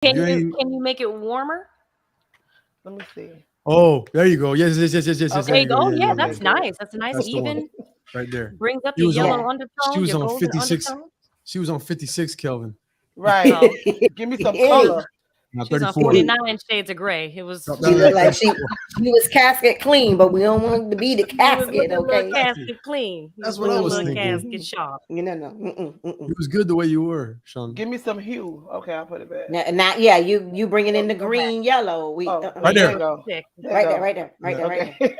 If you Can you ain't, can you make it warmer? Let me see. oh, there you go. Yes, yes, yes, yes, yes, yes. There There Okay. you you go. go. Oh, Yeah, yeah, yeah, Okay, yeah. that's good. nice. That's a nice That's the one even. right there. Brings up She your was on. yellow Yeah. She undertone, was your on golden 56. undertone. She was on 56 Kelvin, Right. Oh, Give me some Hey, color. not she was on 34. 49 shades of gray. It was Drop she down to looked that like 34. she was casket clean, but we don't want it to be the you was casket, looking a little okay? Exactly. casket clean. You That's was what I looking a was little thinking. casket sharp. No. You was good the way you were, Sean. Give me some hue. Okay, I'll put it back. Not yeah. You bringing in the Go back. green, yellow. We Oh, Right there you there. go. 56. There you right there, go. right there, right Yeah. there, right Okay. there.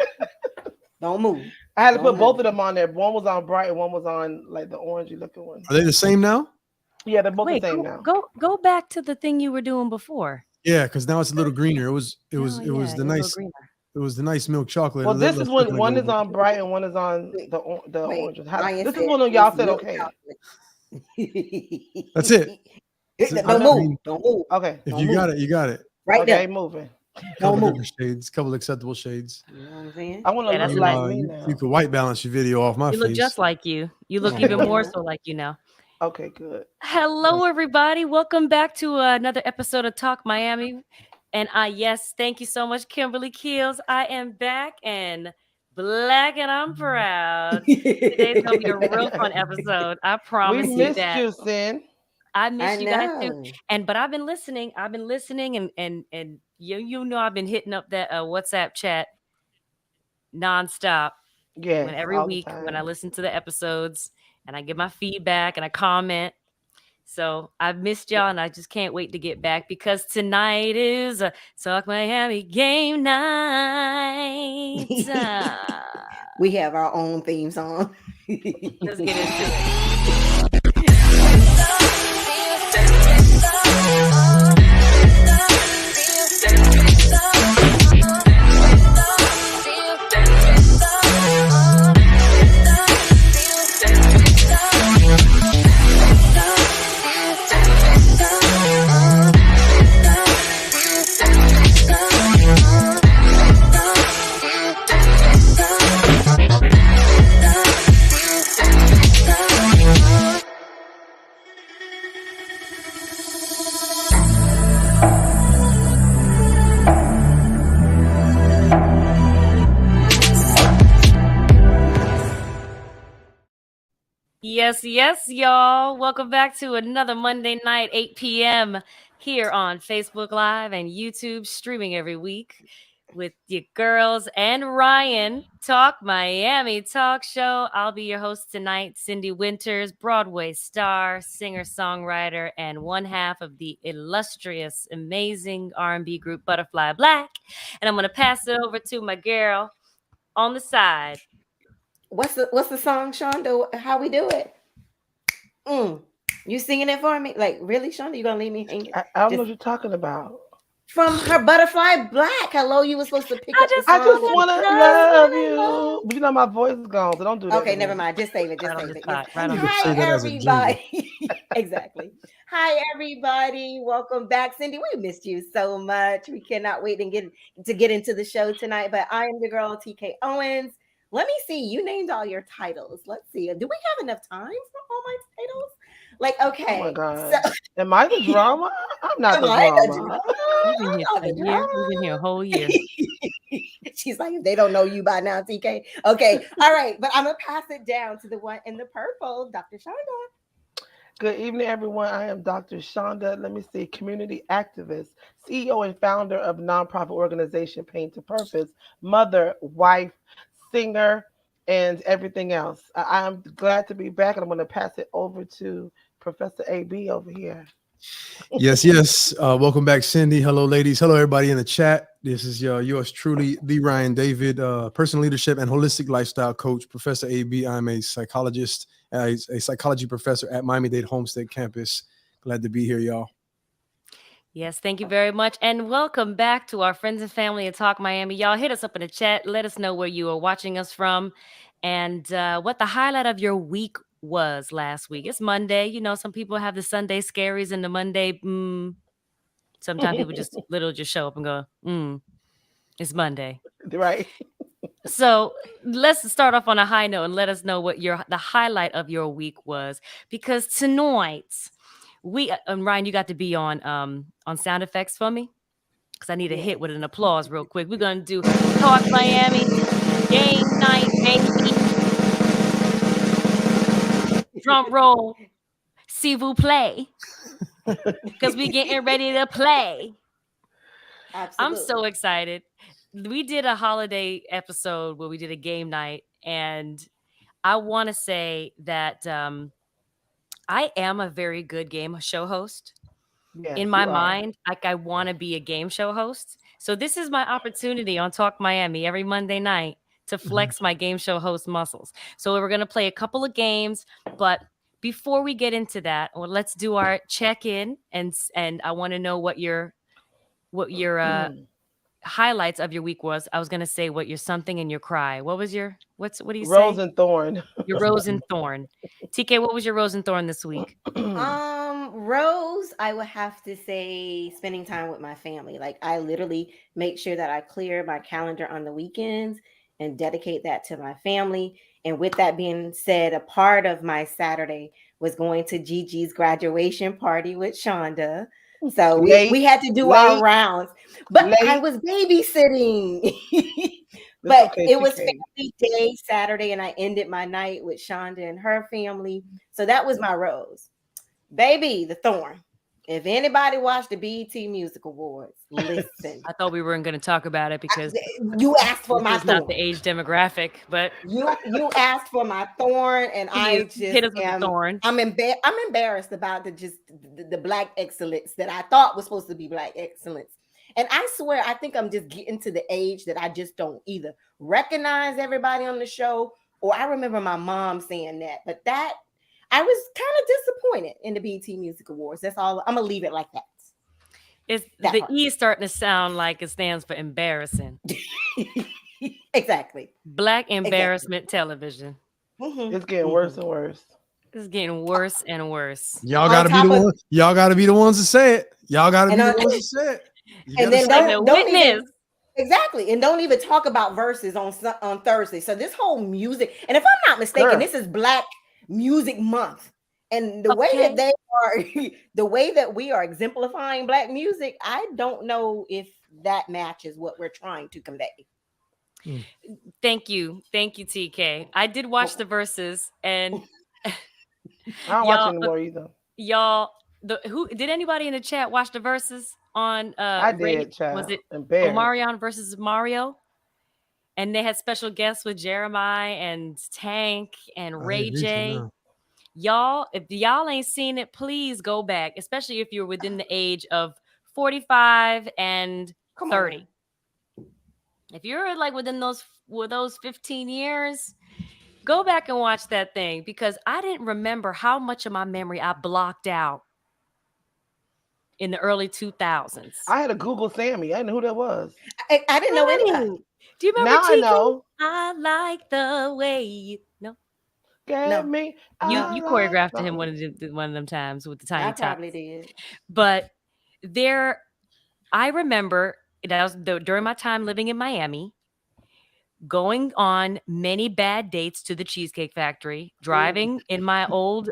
Don't move. I had to Don't put both move. of them on there. One was on bright and one was on like the orangey looking one. Are they the same now? Yeah, they're both the Wait, same go now. go go back to the thing you were doing before. Yeah, because now it's a little greener. Oh yeah, The you're a little nice greener. milk chocolate. Well, this is It's looking when like a one is little. on bright and one is on Wait, the wait. orange. Ryan This is said one of it was y'all said milk okay. chocolate. That's it. I Don't know. move. Green. Don't move. Okay. If Don't you got move. it, you got it. Right Okay, there. moving. Don't Couple move. different shades, couple acceptable shades. You know what I'm saying? I want to Yeah, look that's You nice. like me you now. could white balance your video off my You look face. just like you. You look Oh even boy. more Uh-huh. so like you now. Okay, good. Hello, everybody. Welcome back to another episode of Talk Miami. And yes, thank you so much, Kimberly Keels. I am back and black and I'm proud. Today's gonna be a real fun episode. I We promise you missed that. you, Sin. I I miss you guys too. know. But I've been listening. I've been listening and you know I've been hitting up that WhatsApp chat nonstop when Yes, every all the week when I time. listen to the episodes and I give my feedback and I comment. So I've missed y'all, and I just can't wait to get back because tonight is a Talk Miami game night. We have our own theme song. Let's get into it. Yes, yes, y'all. Welcome back to another Monday night, 8 p.m. here on Facebook Live and YouTube, streaming every week with your girls and Ryan. Talk Miami Talk Show. I'll be your host tonight, Syndee Winters, Broadway star, singer-songwriter, and one half of the illustrious, amazing R&B group Butterfly Black. And I'm going to pass it over to my girl on the side. What's the song, Shonda? How we do it? You singing it for me? Like really, Shonda? You gonna leave me hanging? I don't know Just what you're talking about. from her Butterfly Black. Hello, you were supposed to pick I up the just I just song. want want to to love love. you. But you know my voice is gone, so don't do that Okay, to never me. mind. Just save it. Just Right on save the it. spot. Right You on the could Hi, say that as a jingle. everybody. Exactly. Hi, everybody. Welcome back, Syndee. We missed you so much. We cannot wait and get into the show tonight. But I am the girl, TK Owens. Let me see. You named all your titles. Let's see. Do we have enough time for all my titles? Like, Oh my okay. So God. Am I the drama? I'm not am the I the drama. drama? We've been here I'm a the year. We've been here a whole year. drama. She's like, if they don't know you by now, TK. Okay. All right. But I'm going to pass it down to the one in the purple, Dr. Shonda. Good evening, everyone. I am Dr. Shonda. Let me see, community activist, CEO and founder of nonprofit organization Pain to Purpose, mother, wife, singer, and everything else. I'm glad to be back, and I'm going to pass it over to Professor AB over here. Yes, yes. Welcome back, Cindy. Hello, ladies. Hello, everybody in the chat. This is yours truly, the Ryan David, personal leadership and holistic lifestyle coach, Professor AB. I'm a psychologist, a psychology professor at Miami-Dade Homestead campus. Glad to be here, y'all. Yes, thank you very much. And welcome back to our friends and family at Talk Miami. Y'all hit us up in the chat. Let us know where you are watching us from and what the highlight of your week was last week. It's Monday. You know, some people have the Sunday scaries and the Monday. Sometimes people just literally just show up and go, it's Monday. Right. So let's start off on a high note and let us know what the highlight of your week was. Because tonight we and Ryan, you got to be on sound effects for me because I need a hit with an applause real quick. We're gonna do Talk Miami game night, baby. Drum roll, s'il vous plaît, because we getting ready to play. Absolutely. I'm so excited. We did a holiday episode where we did a game night, and I want to say that I am a very good game show host. Yes, In my mind, like I want to be a game show host. So this is my opportunity on Talk Miami every Monday night to flex my game show host muscles. So we're going to play a couple of games, but before we get into that, well, let's do our check-in and I want to know what your highlights of your week was. I was going to say what your something and your cry. What was your what do you Rose say? and Thorn. Your rose and thorn. TK, what was your rose and thorn this week? Rose, I would have to say spending time with my family. Like I literally make sure that I clear my calendar on the weekends and dedicate that to my family. And with that being said, a part of my Saturday was going to Gigi's graduation party with Shonda. So we had to do our rounds, but I was babysitting. But okay, it was family day Saturday, and I ended my night with Shonda and her family. So that was my rose. Baby, the thorn. If anybody watched the BET Music Awards, listen. I thought we weren't going to talk about it because you asked for my thorn. Not the age demographic, but you asked for my thorn, and I just hit us with the thorn. I'm embarrassed about the black excellence that I thought was supposed to be black excellence. And I swear, I think I'm just getting to the age that I just don't either recognize everybody on the show, or I remember my mom saying that, but that. I was kind of disappointed in the BET Music Awards. That's all. I'm gonna leave it like that. It's the E starting to sound like it stands for embarrassing. Exactly. Black embarrassment television. It's getting worse and worse. It's getting worse and worse. Y'all gotta be the ones. Y'all gotta be the ones to say it. Y'all gotta be the ones to say it. And then don't witness. Exactly. And don't even talk about verses on Thursday. So this whole music, and if I'm not mistaken, this is Black Music Month, and the way that they are, the way that we are exemplifying Black music, I don't know if that matches what we're trying to convey. Thank you, TK. I did watch the verses, and I don't watch anymore either. Y'all, who did anybody in the chat watch the verses on? I did. Was it Omarion versus Mario? And they had special guests with Jeremiah and Tank and Ray J. Y'all, if y'all ain't seen it, please go back, especially if you're within the age of 45 and 30. If you're like within those 15 years, go back and watch that thing, because I didn't remember how much of my memory I blocked out in the early 2000s. I had to Google Sammy. I didn't know who that was. I didn't know anybody. Do you remember? Now I know. I like the way you know. Me. You choreographed to him one of them times with the tiny tots. I probably did. But I remember that was during my time living in Miami, going on many bad dates to the Cheesecake Factory, driving in my old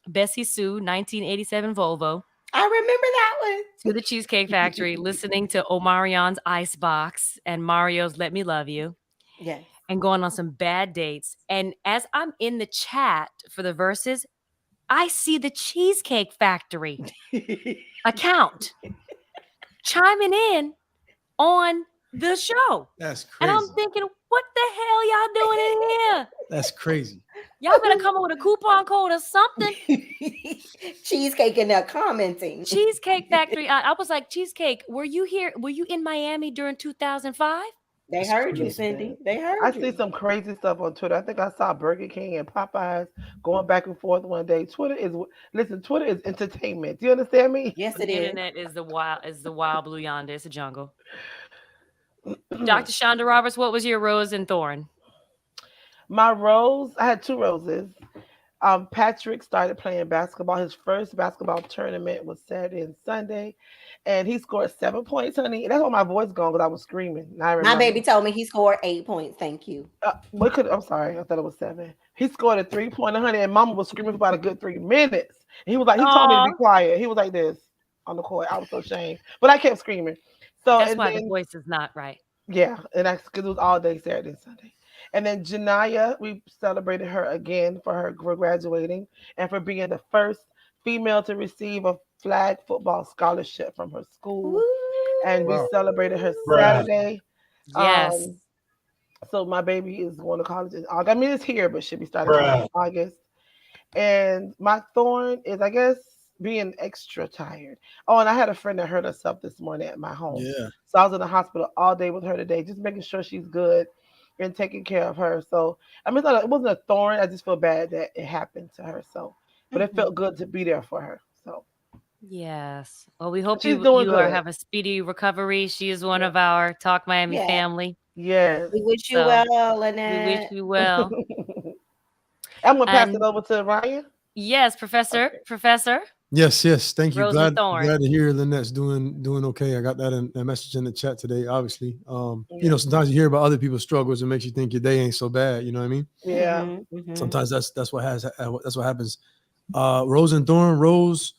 Bessie Sue 1987 Volvo. I remember that one. To the Cheesecake Factory, listening to Omarion's Icebox and Mario's Let Me Love You. Yes. And going on some bad dates. And as I'm in the chat for the verses, I see the Cheesecake Factory account chiming in on the show. That's crazy. And I'm thinking, what the hell y'all doing in here? That's crazy. Y'all better come up with a coupon code or something. Cheesecake in there commenting. Cheesecake Factory. I was like, Cheesecake, were you here? Were you in Miami during 2005? They heard you, Syndee. They heard you. I see some crazy stuff on Twitter. I think I saw Burger King and Popeyes going back and forth one day. Twitter is entertainment. Do you understand me? Yes, it is. The internet is the wild blue yonder. It's a jungle. Dr. Shonda Roberts, what was your rose and thorn? My rose, I had two roses. Patrick started playing basketball. His first basketball tournament was Saturday and Sunday, and he scored 7 points, honey. That's why my voice gone, because I was screaming. My baby told me he scored 8 points. Thank you. I'm sorry. I thought it was 7. He scored a 3-pointer, honey, and Mama was screaming for about a good 3 minutes. He was like, he told me to be quiet. He was like this on the court. I was so ashamed, but I kept screaming. So That's and why then the voice is not right. yeah, and that's because it was all day Saturday and Sunday. And then Janaya, we celebrated her again for graduating and for being the first female to receive a flag football scholarship from her school. And we Wow. celebrated her Saturday. Yes. So my baby is going to college in August. I mean, it's here, but should be starting college in August. And my thorn is, I guess, being extra tired. Oh, and I had a friend that hurt herself this morning at my home. Yeah. So I was in the hospital all day with her today, just making sure she's good and taking care of her. So I mean, it wasn't a thorn. I just feel bad that it happened to her. So, but it felt good to be there for her. So yes. Well, we hope she's you doing good. have a speedy recovery. She is one of our Talk Miami family. Yes. We wish you well, We wish Lynette. you well. I'm gonna pass it over to Ryan. Yes, Professor. Okay. Professor. Yes, thank you. Glad Rosenthorn. to hear Lynette's doing okay. I got that message in the chat today. Obviously, you know, sometimes you hear about other people's struggles, it makes you think your day ain't so bad. You know what I mean? Yeah. Sometimes that's what happens. Rose and Thorn, Rose.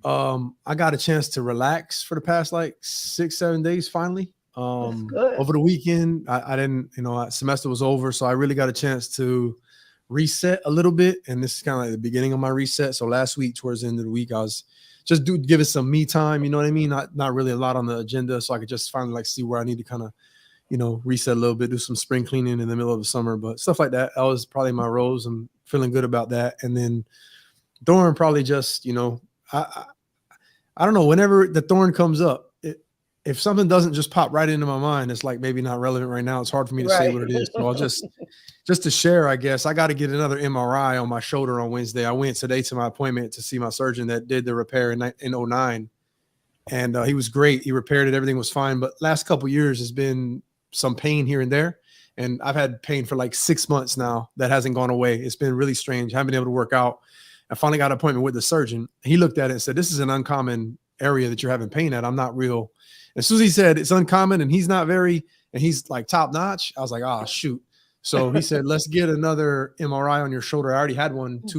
I got a chance to relax for the past like 6-7 days. Finally, over the weekend, I didn't. You know, semester was over, so I really got a chance to reset a little bit, and this is kind of like the beginning of my reset. So last week, towards the end of the week, I was just giving some me time, you know what I mean? Not really a lot on the agenda, so I could just finally like see where I need to kind of, you know, reset a little bit, do some spring cleaning in the middle of the summer, but stuff like that. That was probably my Rose. I'm feeling good about that. And then Thorn, probably just, you know, I don't know, whenever the Thorn comes up, if something doesn't just pop right into my mind, it's like maybe not relevant right now. It's hard for me to say what it is. So I'll just to share, I guess, I got to get another MRI on my shoulder on Wednesday. I went today to my appointment to see my surgeon that did the repair in 2009. And he was great. He repaired it. Everything was fine. But last couple of years has been some pain here and there. And I've had pain for like 6 months now that hasn't gone away. It's been really strange. I haven't been able to work out. I finally got an appointment with the surgeon. He looked at it and said, this is an uncommon area that you're having pain at. I'm not real. As soon as he said it's uncommon and he's not very, and he's like top notch, I was like, oh, shoot. So he said, let's get another MRI on your shoulder. I already had one a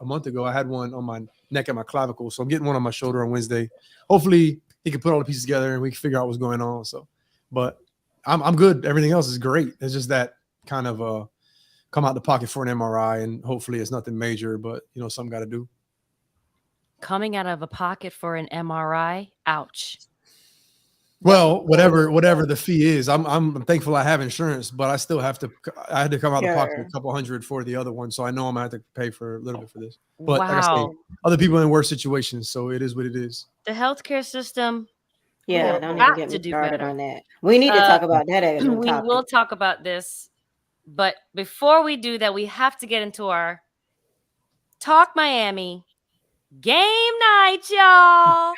month ago. I had one on my neck and my clavicle. So I'm getting one on my shoulder on Wednesday. Hopefully he can put all the pieces together and we can figure out what's going on. So, but I'm good. Everything else is great. It's just that kind of come out the pocket for an MRI, and hopefully it's nothing major, but you know, something got to do. Coming out of a pocket for an MRI. Ouch. Well, whatever the fee is, I'm thankful I have insurance, but I still have to. I had to come out of pocket a couple $100 for the other one, so I know I'm gonna have to pay for a little bit for this. But like I say, other people in worse situations, so it is what it is. The healthcare system, don't even get me started on that. We need to talk about that as a topic. We will talk about this, but before we do that, we have to get into our Talk Miami game night, y'all.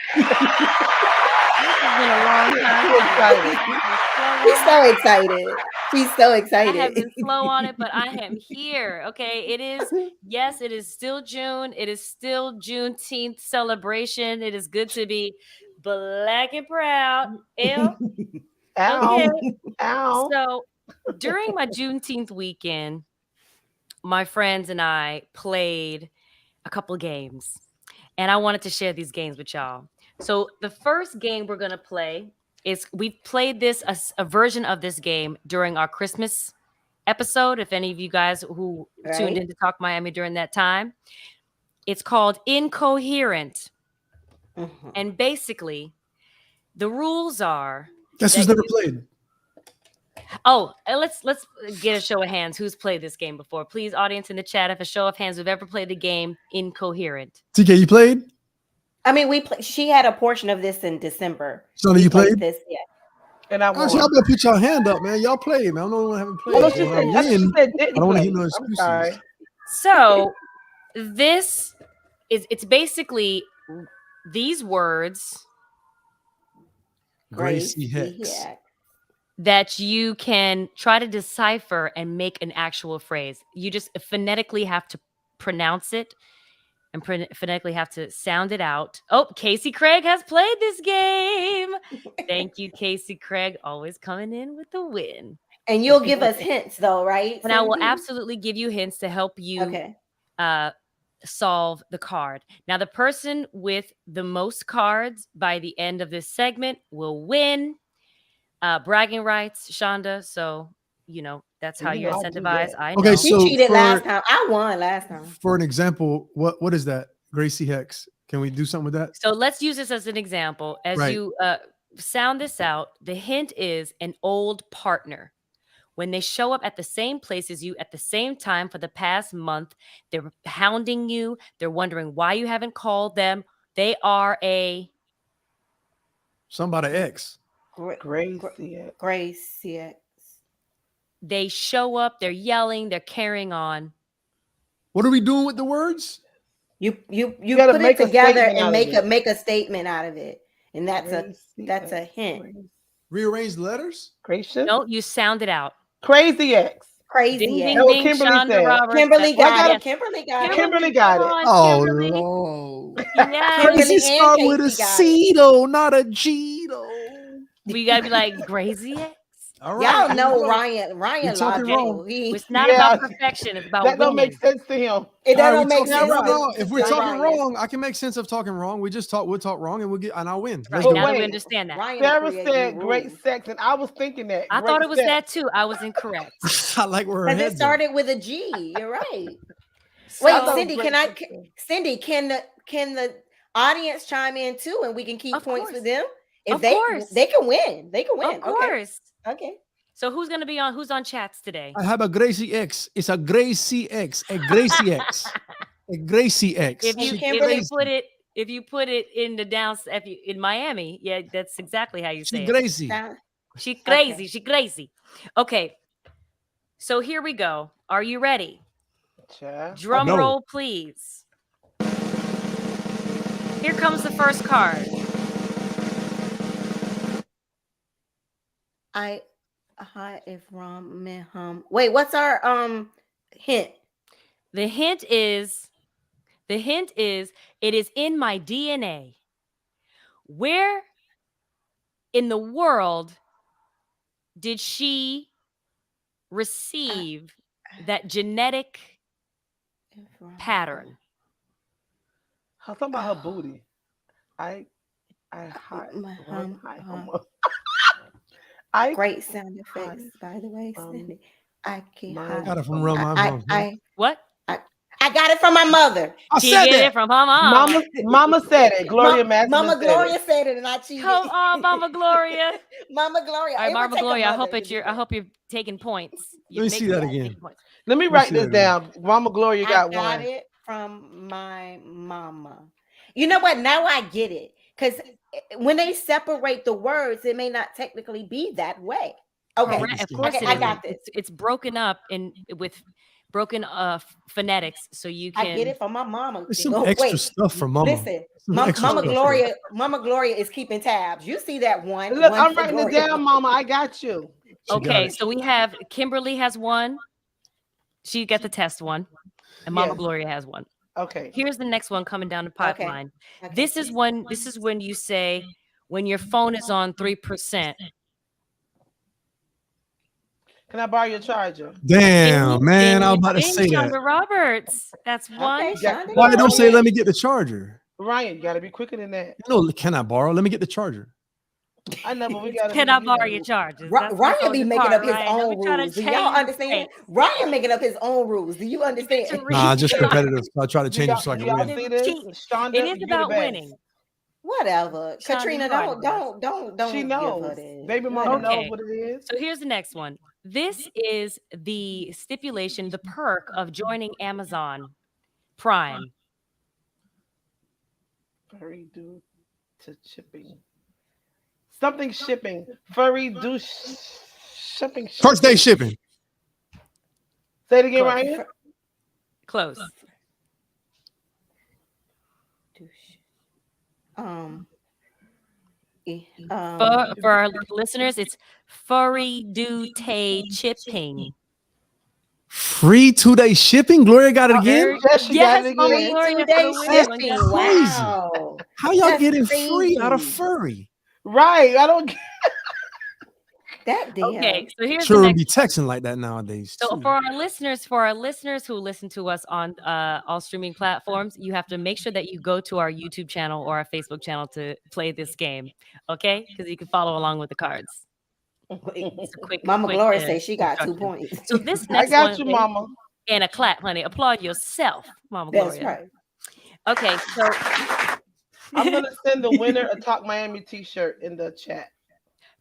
This has been a long time. She's so excited. She's so excited. I have been slow on it, but I am here. Okay. It is still June. It is still Juneteenth celebration. It is good to be black and proud. Ow. Okay. Ow. So during my Juneteenth weekend, my friends and I played a couple of games, and I wanted to share these games with y'all. So the first game we're going to play is, we've played this, a version of this game during our Christmas episode. If any of you guys who tuned in to Talk Miami during that time, it's called Incoherent. And basically the rules are. Guess who's never played? Oh, let's get a show of hands. Who's played this game before? Please, audience in the chat, if a show of hands who've ever played the game Incoherent. TK, you played? I mean, she had a portion of this in December. So you played this? Yeah. And I y'all better put y'all hand up, man. Y'all played, man. I'm the only one haven't played. Well, I don't want to hear no excuses. So it's basically these words. Gracie Hex. That you can try to decipher and make an actual phrase. You just phonetically have to pronounce it and phonetically have to sound it out. Oh, Casey Craig has played this game. Thank you, Casey Craig. Always coming in with the win. And you'll give us hints though, right? And I will absolutely give you hints to help you solve the card. Now, the person with the most cards by the end of this segment will win. Bragging rights, Shonda. So, that's how You you're know I do incentivized. that. I know. Okay, She so cheated for, last time. I won last time. for an example, what is that? Gracie Hex. Can we do something with that? So let's use this as an example. As Right. you sound this out, the hint is an old partner. When they show up at the same place as you at the same time for the past month, they're hounding you. They're wondering why you haven't called them. They are Somebody X. Gracie X. they show up, they're yelling, they're carrying on. What are we doing with the words? You gotta put it make a together statement and out make of it. make a statement out of it, and that's Gracie a X. hint. Rearrange letters? Gracious. No, you sound it out. Crazy X. Crazy. Ding, X. ding, That's what ding, Kimberly Shonda said. Roberts. Kimberly Well, I got gotta- it. Kimberly got it. Kimberly got it. Come on, Oh, Kimberly. Lord. Yes. Kimberly Crazy and start with a Casey got it. C though, not a G though. We gotta be like Gracie X. All right. Y'all here know we go. Ryan You're talking logical. wrong. It's not Yeah. about perfection. It's about That don't winning. make sense to him. It All right, don't make talking sense. wrong. If we're to talking Ryan. wrong, I can make sense of talking wrong. We'll talk wrong and I'll win. Right, Let's But do now that it. we wait, understand that. Ryan Sarah created said new great rules. sex, and I was thinking that. I great thought it was sex. that too. I was incorrect. I like where her Because it head's at. started with a G. You're right. So- Wait, I thought Cindy, great can sex was- Cindy, can the audience chime in too, and we can keep Of points course. for them? If Of they course. they can win. They can win. Of course. Okay. So who's on chats today? I have a Gracie X. It's a Gracie X. A Gracie X. A Gracie X. If you She Kimberly- put it in the in Miami, yeah, that's exactly how you say She it. Gracie. Sound- She crazy. Okay. She crazy. Okay. So here we go. Are you ready? Child. Drum No. roll, please. Here comes the first card. If wait, what's our hint? The hint is it is in my DNA. Where in the world did she receive that genetic pattern? I was talking about her booty. I hide. I Great sound effects, by the way, Cindy. I can't mine- Got it from real my mom. What? I got it from my mother. I She said get that. it from her mom. Mama said it. Gloria Maximus Mama said Gloria it. said it, and I cheated. Come on, Mama Gloria. Mama Gloria. All right, It would Mama take a Gloria. I mother hope to do I that. hope you're taking points. Let me see that again. taking points. Let me Let me write see this that again. down. Mama Gloria got I got one. it from my mama. You know what? Now I get it. Because when they separate the words, it may not technically be that way. Okay. Correct. Of course, Okay, it I is. got this. It's broken up with broken phonetics, so you can. I get it from my mama. There's some Oh, extra wait. stuff from Mama. Listen, Some Mama extra stuff Gloria, Mama Gloria is keeping tabs. You see that one? Look, one I'm for writing it Gloria. down, Mama. I got you. She got Okay, it. so we have Kimberly has one. She got the test one, and Mama Yes. Gloria has one. Okay. Here's the next one coming down the pipeline. Okay. This is when you say when your phone is on 3%. Can I borrow your charger? Damn, man. I was about to say that. Shonda Roberts. That's one. Okay, Yeah. Shonda. Why don't say let me get the charger? Ryan, you gotta be quicker than that. No, can I borrow? Let me get the charger. I know, but we gotta. Can I borrow your charges? That's what's Ryan on be the making card, up his Ryan. Don't own be trying to rules. Do change y'all the understand? thing. Ryan making up his own rules. Do you understand? Nah, just competitive. I try to change it so I Do can y'all win. see this? Cheating. Shonda, It is you the about best. winning. Whatever. Shonda, Katrina, you are the don't. She give knows. her this. Baby mama Okay. knows what it is. So here's the next one. This is the stipulation, the perk of joining Amazon Prime. Furry due to shipping. Something shipping. Furry due shipping. First day shipping. Say it again, Close. Ryan. Close. For our listeners, it's furry do tay chipping. Free 2-day shipping. Gloria got it again. Yes, she got it Mama again. Gloria 2-day for the win. shipping. Crazy. Wow. How y'all That's getting free out of crazy. furry? Right. I don't. That damn. Okay, so here's the Sure, next. be texting like that nowadays. So too. for our listeners who listen to us on all streaming platforms, you have to make sure that you go to our YouTube channel or our Facebook channel to play this game, okay? Because you can follow along with the cards. It's a quick, Mama quick, Gloria says she got 2 instruction. points. So this I next got one, you, okay, Mama. and a clap, honey. Applaud yourself, Mama That's Gloria. right. Okay, so I'm gonna send the winner a Talk Miami T-shirt in the chat.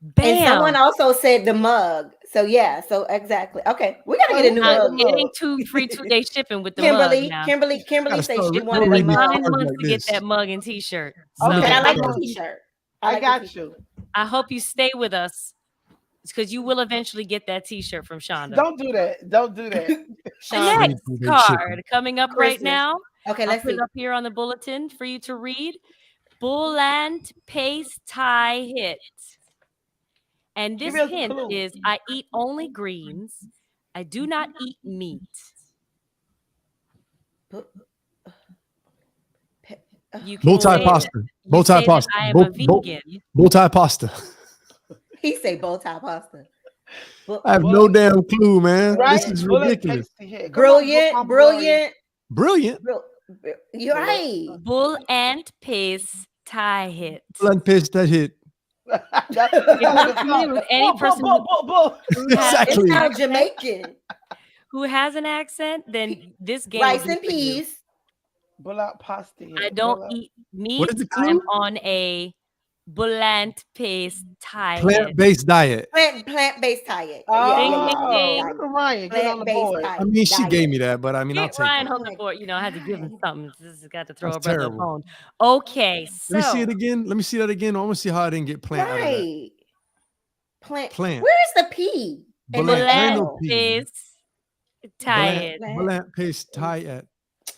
bam. And someone also said the mug. So yeah, so exactly. Okay, we gotta get a new mug. It ain't free 2-day shipping with the Kimberly, mug now. Kimberly Gotta said start she re- wanted a reading these mug. 9 cards months like to get this. that mug and T-shirt. Okay, So But I like Yeah. the T-shirt. I got you. I hope you stay with us because you will eventually get that T-shirt from Shonda. Don't do that. Don't do that. Shonda. Next They card coming up right Christmas. now. Okay, I'll let's put see. it up here on the bulletin for you to read. Bull and paste tie hit. And this Give me a hint clue. is I eat only greens. I do not eat meat. You can Bow tie say pasta. that- you Bow tie say that pasta. I am Bow- a vegan. Bow tie pasta. He say bow tie pasta. I have no damn clue, man. Right? This is Bullet ridiculous. pasty head. Come on, Mama Gloria. Brilliant. Brilliant. You're right. Bull and paste tie hit. Blood pitch that hit. If you're familiar with any person who has Exactly. It's now Jamaican. who has an accent, then this game Rice will and be for you. peas. Bull out pasty head. I don't Bull out- eat meat. What is the I'm clue? on a bland paste tie. Plant-based diet. Plant-based diet. Ding, ding, Oh, ding. look at Ryan. Get on the Plant-based board. diet. I mean, she gave me that, but I mean, I'll Get take Ryan it. on the board. You know, I had to give him something. This has got to throw That's a brother terrible. a bone. Okay, so Let me see it again. Let me see that again. I want to see how I didn't get plant out of that. Right. Plant. Where's the P? And Bland. the There ain't L? no P. paste tie. Bland paste tie at.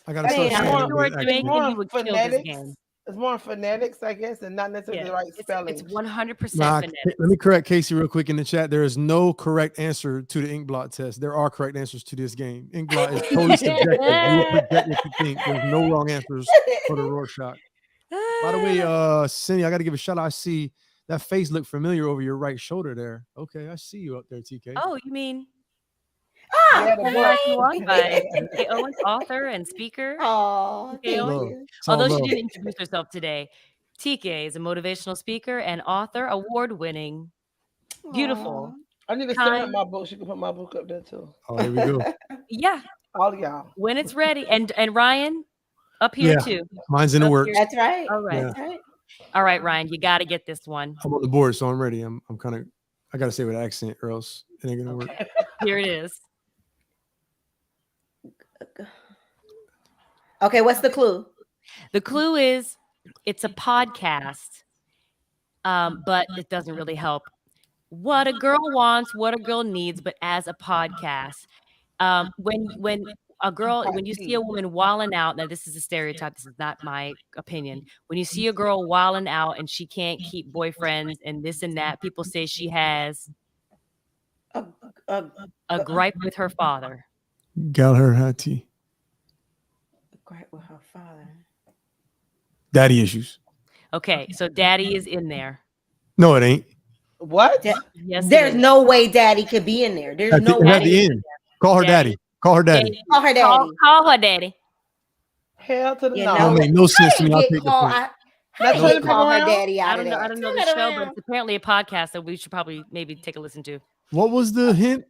I gotta Hey, start it's saying more- it If you were with accent. Jamaican, more you would kill this phonetics. game. It's more phonetics, I guess, and not necessarily the right spelling. It's 100% Nah, phonetics. let me correct Casey real quick in the chat. There is no correct answer to the ink blot test. There are correct answers to this game. Ink blot is totally subjective. You will project what you think. There's no wrong answers for the Rorschach. By the way, Syndee, I got to give a shout out. I see that face look familiar over your right shoulder there. Okay, I see you up there, TK. Oh, you mean Yeah, the Like You boy. Walk by TK Owens, author and speaker. Oh, Okay, thank love. you. It's all Although she love. didn't introduce herself today, TK is a motivational speaker and author, award-winning. Beautiful. I need to send her Time. my book. She can put my book up there too. Oh, here we go. Yeah, All y'all. when it's ready. And Ryan, up here Yeah. too. Mine's in the Up works. here. That's right. All right. That's right. All right, Ryan, you got to get this one. I'm on the board, so I'm ready. I'm kind of. I gotta say with accent, or else it ain't gonna work. Here it is. Okay, what's the clue? The clue is it's a podcast, but it doesn't really help. What a girl wants, what a girl needs, but as a podcast. When you see a woman wilding out, now this is a stereotype, this is not my opinion. When you see a girl wilding out and she can't keep boyfriends and this and that, people say she has a gripe with her father. Got her hot tea. Great with her father. Daddy issues. Okay, so daddy is in there. No, it ain't. What? Yes, it There's is. no way daddy could be in there. There's At no the, at way. the end, call her daddy. Call her daddy. Call her daddy. Call her daddy. Hell to the You no. know, Don't make no sense to How me. did I'll you take get the call? point. How Let's did you turn it call her around. daddy out I of don't know. I that? don't know Turn the it show, but around. it's apparently a podcast that we should probably maybe take a listen to. What was the hint?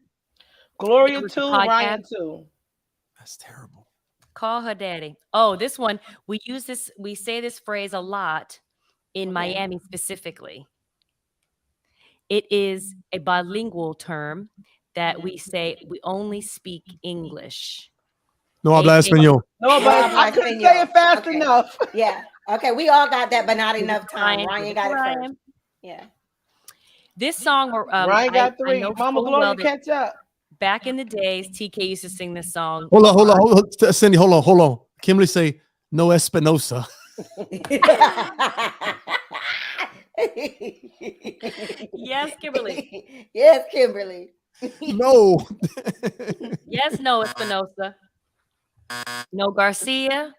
Gloria It was a 2, podcast. Ryan 2. That's terrible. Call her daddy. Oh, this one we say this phrase a lot in Miami specifically. It is a bilingual term that we say we only speak English. No habla español. No, but I couldn't say it fast Okay. enough. Yeah. Okay, we all got that, but not enough time. Ryan, Ryan got it first. Ryan. Yeah. This song, Ryan got I 3. know Mama full Gloria, well that catch up. back in the days, TK used to sing this song. Hold on. Syndee, hold on. Kimberly say no Espinosa. Yes, Kimberly. Yes, Kimberly. No. Yes, no Espinosa. No Garcia.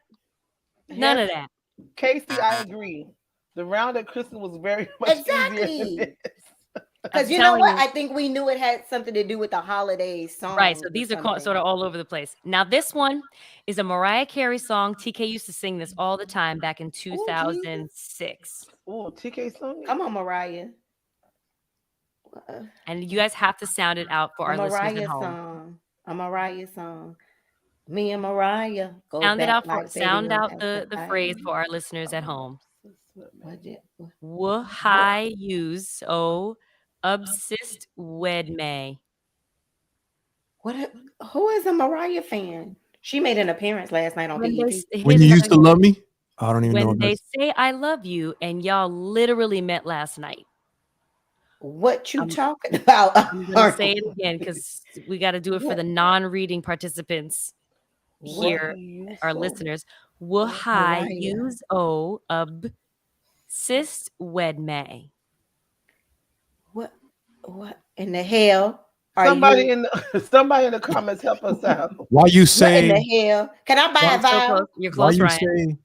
None of that. Casey, I agree. The round at Christmas was very much easier than Exactly. this. Because you know what? I think we knew it had something to do with the holiday song. Right. So these are sort of all over the place. Now, this one is a Mariah Carey song. TK used to sing this all the time back in 2006. Oh, TK song. Come on, Mariah. And you guys have to sound it out for our listeners at home. A Mariah song. Me and Mariah. Sound it out. Sound out the phrase for our listeners at home. Why use obsessed wed me? Who is a Mariah fan? She made an appearance last night on BET. When you used to love me, I don't even know. When they say I love you, and y'all literally met last night. What you talking about? I'm gonna say it again because we got to do it for the non-reading participants here, our listeners. Why use obsessed wed me? What in the hell? Somebody in the comments help us out. Why you say? What in the hell? Can I buy a vial? You're close, Ryan.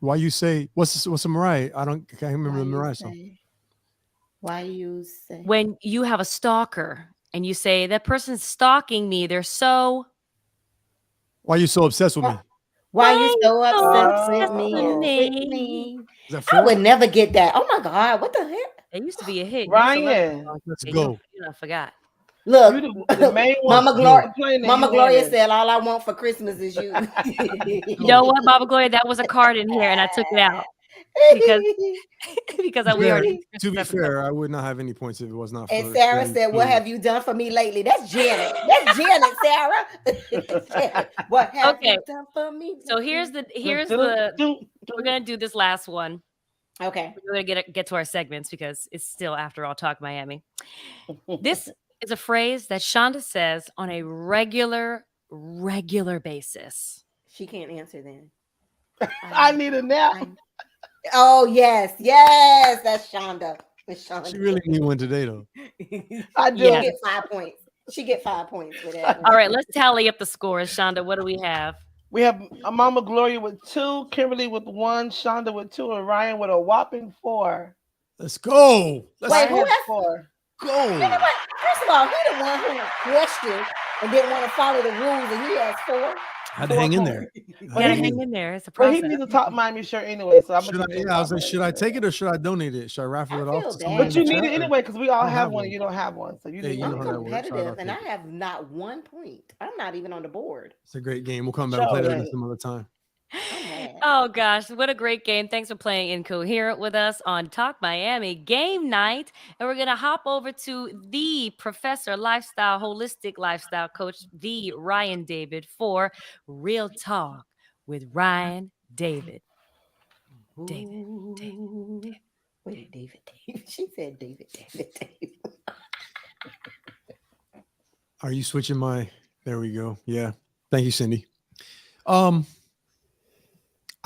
Why you say? What's a Mariah? I can't remember the Mariah song. Why you say? When you have a stalker and you say that person's stalking me, they're so. Why you so obsessed with me? Why you so obsessed with me? I would never get that. Oh my God, what the heck? It used to be a hit. Ryan, let's go. I forgot. Look, Mama Gloria said, "All I want for Christmas is you." You know what, Mama Gloria? That was a card in here, and I took it out because we already. To be fair, I would not have any points if it was not. And Sarah said, "What have you done for me lately?" That's Janet. That's Janet, Sarah. What have you done for me? So here's the. We're gonna do this last one. Okay. We're gonna get to our segments because it's still, after all, Talk Miami. This is a phrase that Shonda says on a regular basis. She can't answer then. I need a nap. Oh yes, that's Shonda. She really need one today though. I do. She get 5 points. She get 5 points for that. All right, let's tally up the scores. Shonda, what do we have? We have Mama Gloria with 2, Kimberly with 1, Shonda with 2, and Ryan with a whopping 4. Let's go. Wait, who has 4? Go. You know what? First of all, he the one who questioned and didn't want to follow the rules, and he has 4. I had to hang in there. You gotta hang in there. It's a process. But he needs a Top Miami shirt anyway, so I was like, should I take it or should I donate it? Should I raffle it off? But you need it anyway because we all have one. You don't have one, so you need I'm competitive, and I have not 1 point. I'm not even on the board. It's a great game. We'll come back and play that some other time. Oh gosh, what a great game. Thanks for playing Incoherent with us on Talk Miami Game Night. And we're gonna hop over to the Professor Lifestyle, Holistic Lifestyle Coach, the Ryan David, for Real Talk with Ryan David. David. Wait, David. She said David. Are you switching my? There we go. Yeah. Thank you, Syndee.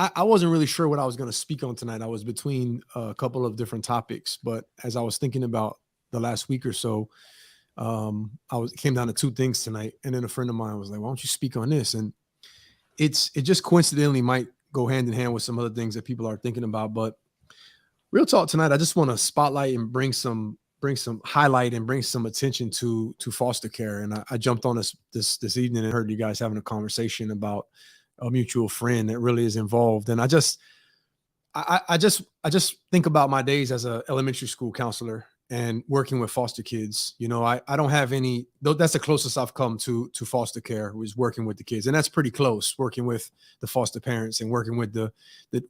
I wasn't really sure what I was going to speak on tonight. I was between a couple of different topics, but as I was thinking about the last week or so, came down to 2 things tonight. And then a friend of mine was like, why don't you speak on this? And it just coincidentally might go hand in hand with some other things that people are thinking about. But real talk tonight, I just want to spotlight and bring some highlight and bring some attention to foster care. And I jumped on this evening and heard you guys having a conversation about a mutual friend that really is involved. And I just think about my days as an elementary school counselor and working with foster kids. You know, I don't have any, that's the closest I've come to foster care, was working with the kids. And that's pretty close, working with the foster parents and working with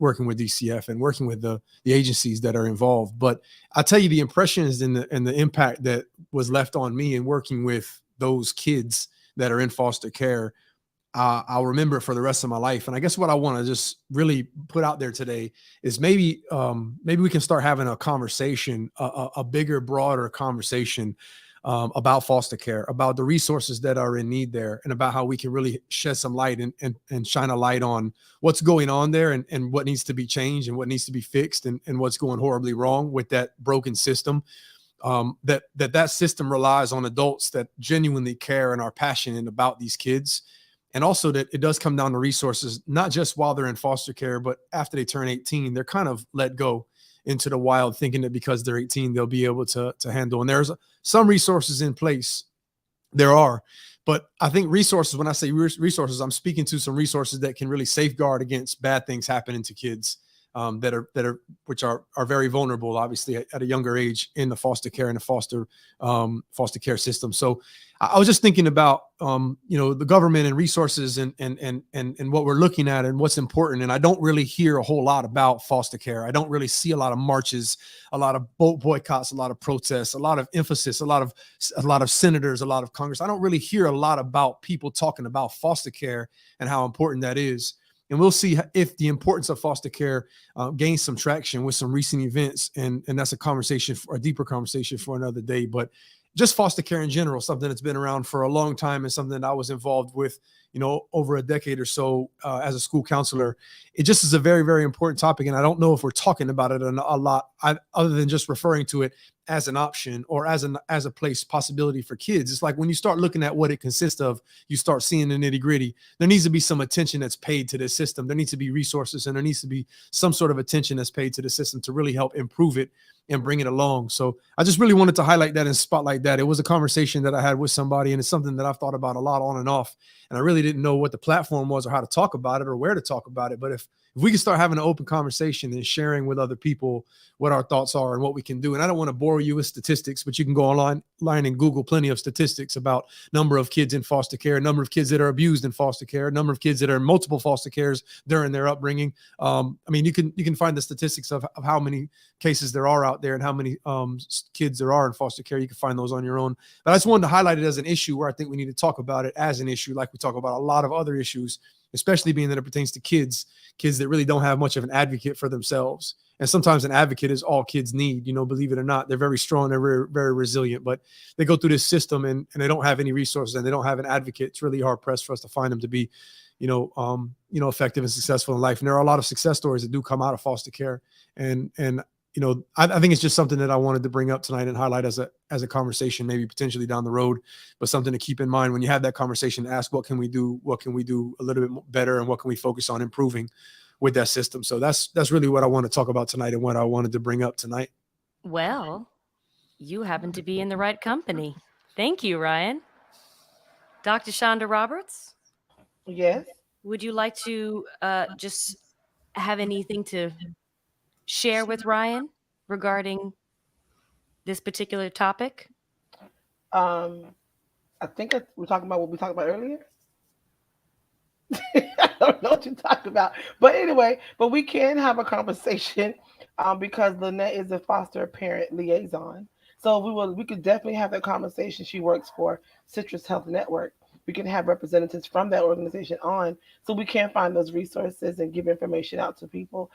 working with DCF and working with the agencies that are involved. But I'll tell you the impressions and the impact that was left on me in working with those kids that are in foster care. I'll remember for the rest of my life. And I guess what I want to just really put out there today is maybe we can start having a conversation, a bigger, broader conversation about foster care, about the resources that are in need there, and about how we can really shed some light and shine a light on what's going on there and what needs to be changed and what needs to be fixed and what's going horribly wrong with that broken system. That system relies on adults that genuinely care and are passionate about these kids. And also that it does come down to resources, not just while they're in foster care, but after they turn 18, they're kind of let go into the wild, thinking that because they're 18, they'll be able to handle. And there's some resources in place. There are. But I think resources, when I say resources, I'm speaking to some resources that can really safeguard against bad things happening to kids which are very vulnerable, obviously, at a younger age in the foster care and the foster care system. So I was just thinking about the government and resources and what we're looking at and what's important. And I don't really hear a whole lot about foster care. I don't really see a lot of marches, a lot of boycotts, a lot of protests, a lot of emphasis, a lot of senators, a lot of Congress. I don't really hear a lot about people talking about foster care and how important that is. And we'll see if the importance of foster care gains some traction with some recent events. And that's a deeper conversation for another day. But just foster care in general, something that's been around for a long time and something that I was involved with, over a decade or so as a school counselor. It just is a very, very important topic. And I don't know if we're talking about it a lot, other than just referring to it as an option or as a place possibility for kids. It's like when you start looking at what it consists of, you start seeing the nitty gritty. There needs to be some attention that's paid to this system. There needs to be resources and there needs to be some sort of attention that's paid to the system to really help improve it and bring it along. So I just really wanted to highlight that and spotlight that. It was a conversation that I had with somebody, and it's something that I've thought about a lot on and off. And I really didn't know what the platform was or how to talk about it or where to talk about it. But if we can start having an open conversation and sharing with other people what our thoughts are and what we can do. And I don't want to bore you with statistics, but you can go online and Google plenty of statistics about number of kids in foster care, number of kids that are abused in foster care, number of kids that are in multiple foster cares during their upbringing. You can find the statistics of how many cases there are out there and how many kids there are in foster care. You can find those on your own. But I just wanted to highlight it as an issue where I think we need to talk about it as an issue, like we talk about a lot of other issues, especially being that it pertains to kids that really don't have much of an advocate for themselves. And sometimes an advocate is all kids need, believe it or not. They're very strong, they're very, very resilient, but they go through this system and they don't have any resources and they don't have an advocate. It's really hard pressed for us to find them to be, effective and successful in life. And there are a lot of success stories that do come out of foster care. And I think it's just something that I wanted to bring up tonight and highlight as a conversation, maybe potentially down the road, but something to keep in mind when you have that conversation. Ask what can we do a little bit better, and what can we focus on improving with that system. So that's really what I want to talk about tonight and what I wanted to bring up tonight. Well, you happen to be in the right company. Thank you, Ryan. Dr. Shonda Roberts? Yes. Would you like to just have anything to share with Ryan regarding this particular topic? I think we're talking about what we talked about earlier. I don't know what you're talking about, but anyway, we can have a conversation because Lynette is a foster parent liaison. So we could definitely have that conversation. She works for Citrus Health Network. We can have representatives from that organization on, so we can find those resources and give information out to people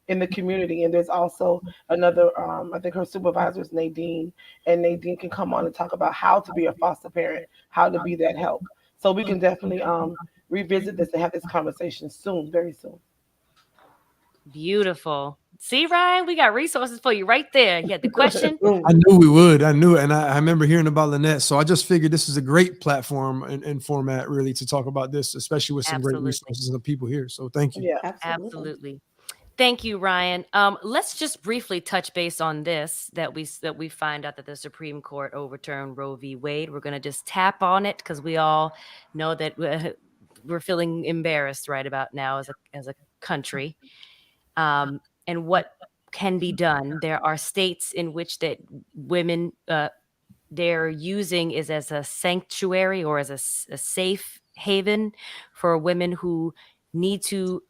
in the community. And there's also another, I think her supervisor is Nadine, and Nadine can come on and talk about how to be a foster parent, how to be that help. So we can definitely revisit this and have this conversation soon, very soon. Beautiful. See, Ryan, we got resources for you right there. You had the question. I knew we would. I knew it. And I remember hearing about Lynette. So I just figured this is a great platform and format, really, to talk about this, especially with some great resources and the people here. So thank you. Yeah, absolutely. Thank you, Ryan. Let's just briefly touch base on this, that we find out that the Supreme Court overturned Roe v. Wade. We're going to just tap on it because we all know that we're feeling embarrassed right about now as a country. And what can be done. There are states in which that women they're using is as a sanctuary or as a safe haven for women who need to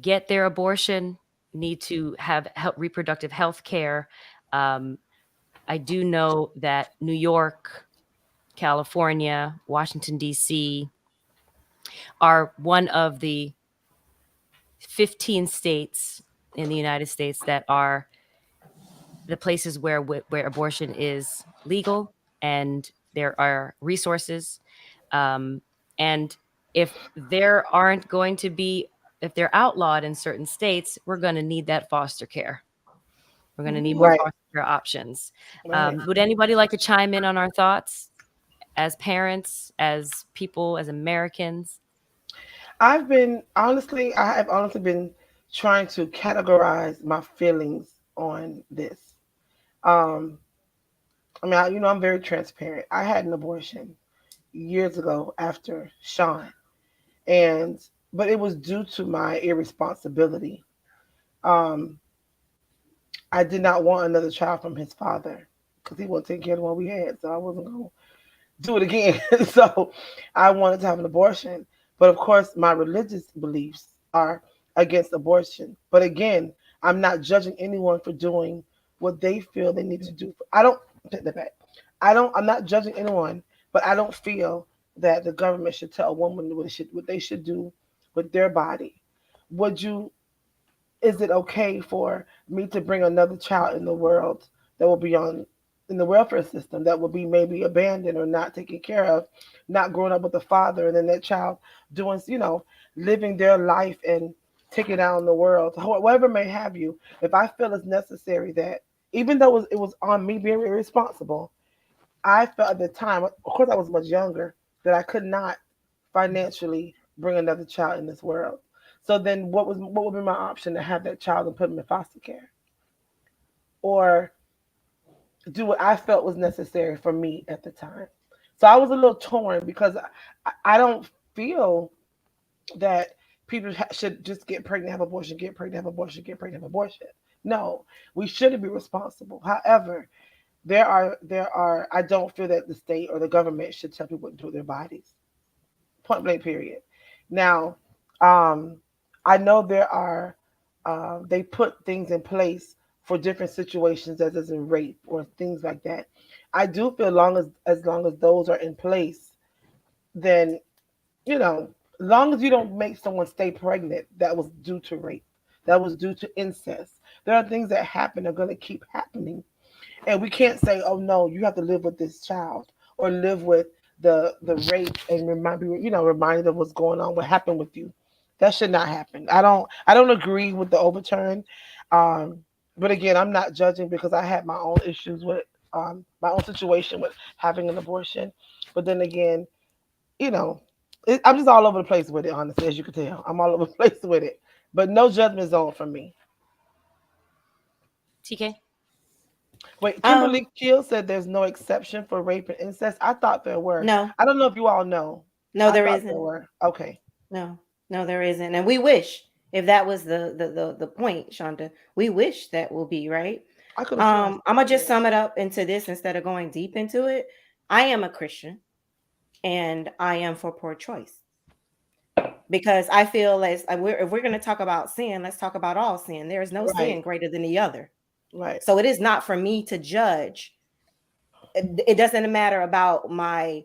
get their abortion, need to have reproductive health care. I do know that New York, California, Washington, D.C. are one of the 15 states in the United States that are the places where abortion is legal and there are resources. And if they're outlawed in certain states, we're going to need that foster care. We're going to need more foster care options. Would anybody like to chime in on our thoughts as parents, as people, as Americans? I have honestly been trying to categorize my feelings on this. Um, I'm very transparent. I had an abortion years ago after Sean, and but it was due to my irresponsibility. Um, I did not want another child from his father because he wasn't taking care of the one we had, so I wasn't going to do it again. So I wanted to have an abortion. But of course, my religious beliefs are against abortion. But again, I'm not judging anyone for doing what they feel they need to do. I don't take that back. I'm not judging anyone, but I don't feel that the government should tell a woman what they should do with their body. Would you is it okay for me to bring another child in the world that will be on in the welfare system that will be maybe abandoned or not taken care of, not growing up with a father, and then that child doing, living their life and taking down the world, whatever may have you. If I feel it's necessary that, even though it was on me being irresponsible, I felt at the time, of course, I was much younger, that I could not financially bring another child in this world. So then, what would be my option to have that child and put him in foster care, or do what I felt was necessary for me at the time? So I was a little torn because I don't feel that people should just get pregnant, have abortion, get pregnant, have abortion, get pregnant, have abortion. No, we shouldn't be responsible. However, there are I don't feel that the state or the government should tell people what to do with their bodies. Point blank period. Now, um, I know there are they put things in place for different situations as in rape or things like that. I do feel long as those are in place, then you know, long as you don't make someone stay pregnant that was due to rape, that was due to incest. There are things that happen are going to keep happening, and we can't say, "Oh no, you have to live with this child or live with the rape," and remind them what's going on, what happened with you. That should not happen. I don't agree with the overturn, um, but again, I'm not judging because I had my own issues with my own situation with having an abortion. But then again, you know, I'm just all over the place with it. Honestly, as you can tell, I'm all over the place with it. But no judgment zone for me. TK. Wait, Um, Kimberly Kill said there's no exception for rape and incest. I thought there were. no, I don't know if you all know. no, I there thought there isn't. were. Okay. No, no, there isn't. And we wish if that was the point, Shonda, we wish that will be right. I could have sworn I I'm gonna saw just that. sum it up into this instead of going deep into it. I am a Christian and I am for poor choice because I feel as if we're going to talk about sin, let's talk about all sin. There is no sin Right. greater than the other. Right. So it is not for me to judge. It doesn't matter about my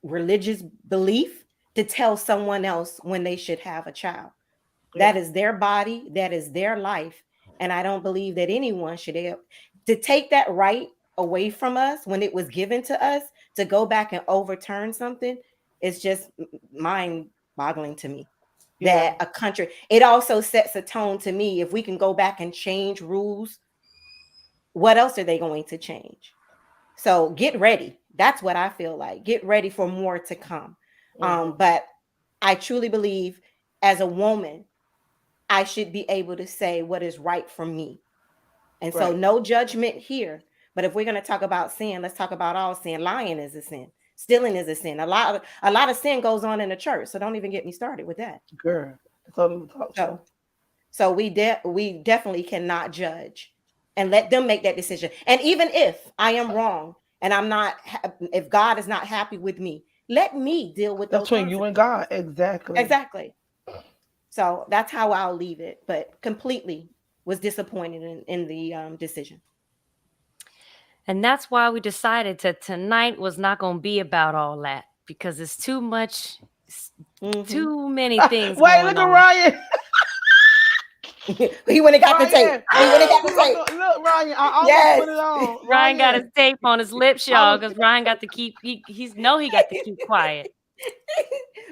religious belief to tell someone else when they should have a child. That Yeah. is their body, that is their life, and I don't believe that anyone should to take that right away from us when it was given to us to go back and overturn something. It's just mind boggling to me Yeah. that a country, it also sets a tone to me. If we can go back and change rules, what else are they going to change? So get ready. That's what I feel like. Get ready for more to come. Hmm. But I truly believe as a woman, I should be able to say what is right for me. And so Right. no judgment here. But if we're going to talk about sin, let's talk about all sin. Lying is a sin. Stealing is a sin. A lot of sin goes on in the church. So don't even get me started with that. Girl. That's all the talk So show. so we definitely cannot judge and let them make that decision. And even if I am wrong and if God is not happy with me, let me deal with That's those between you and God. consequences. Exactly. Exactly. So that's how I'll leave it. But completely was disappointed in the decision. And that's why we decided that tonight was not going to be about all that because it's too much, Mm-hmm. too many things Wait, going look at on. Ryan. He went and got the tape. Ryan. He went and got the tape. Look, Ryan. I almost Yes. put it on. Ryan got his Ryan. tape on his lips, I y'all, was because Ryan got to keep, he got to keep quiet.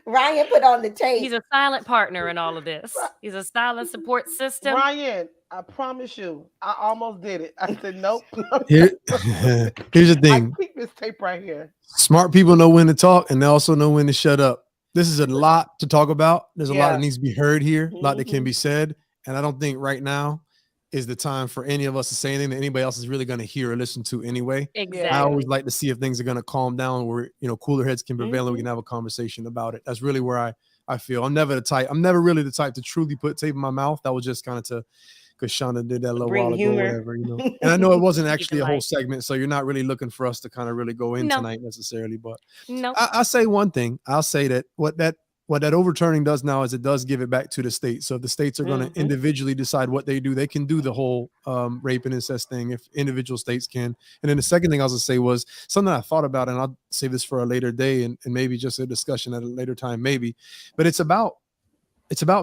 Ryan put on the He's tape. a silent partner in all of this. He's a silent support system. Ryan, I promise you, I almost did it. I said, nope. Here, here's the I thing. keep this tape right here. Smart people know when to talk and they also know when to shut up. This is a lot to talk about. There's a lot Yeah. that needs to be heard here, a lot that can Mhm. be said. And I don't think right now is the time for any of us to say anything that anybody else is really going to hear or listen to anyway. Exactly. I always like to see if things are going to calm down where, cooler heads can prevail and we Mhm. can have a conversation about it. That's really where I feel. I'm never really the type to truly put tape in my mouth. That was just kind of to, because Shonda did that a little Bring while ago, humor. whatever, And I know it wasn't Keep actually it a whole light. segment, so you're not really looking for us to kind of really go in No. tonight necessarily. But No. I say one thing. I'll say that what that overturning does now is it does give it back to the states. So if the states are going to Mhm. individually decide what they do, they can do the whole rape and incest thing if individual states can. And then the second thing I was going to say was something I thought about, and I'll save this for a later day and maybe just a discussion at a later time, maybe. But it's about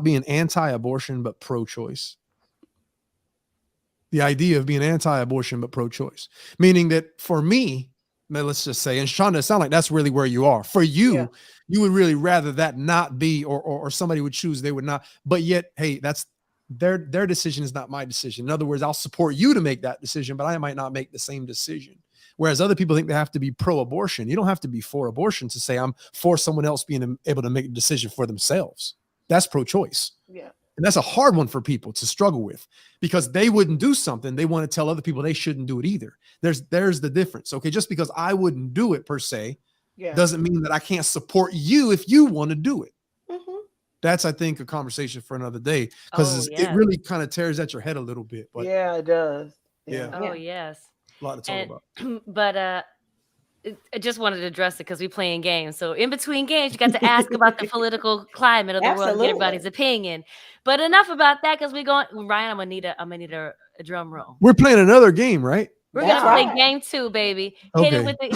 being anti-abortion but pro-choice. The idea of being anti-abortion but pro-choice, meaning that for me, let's just say, and Shonda, it sounds like that's really where you are. For you, you would really rather that not be, or somebody would choose they would not. But yet, hey, that's their decision is not my decision. In other words, I'll support you to make that decision, but I might not make the same decision. Whereas other people think they have to be pro-abortion. You don't have to be for abortion to say I'm for someone else being able to make a decision for themselves. That's pro-choice. Yeah. And that's a hard one for people to struggle with because they wouldn't do something. They want to tell other people they shouldn't do it either. There's the difference. Okay. Just because I wouldn't do it per se doesn't mean that I can't support you if you want to do it. Mhm. That's, I think, a conversation for another day because it really kind of tears at your head a little bit. But yeah, it does. Yeah. Oh, yes. A lot to talk about. But I just wanted to address it because we're playing games. So in between games, you got to ask about the political climate of the world and get everybody's opinion. But enough about that because we're going. Ryan, I'm gonna need a drum roll. We're playing another game, right? We're gonna play game 2, baby. Okay. Hit it with the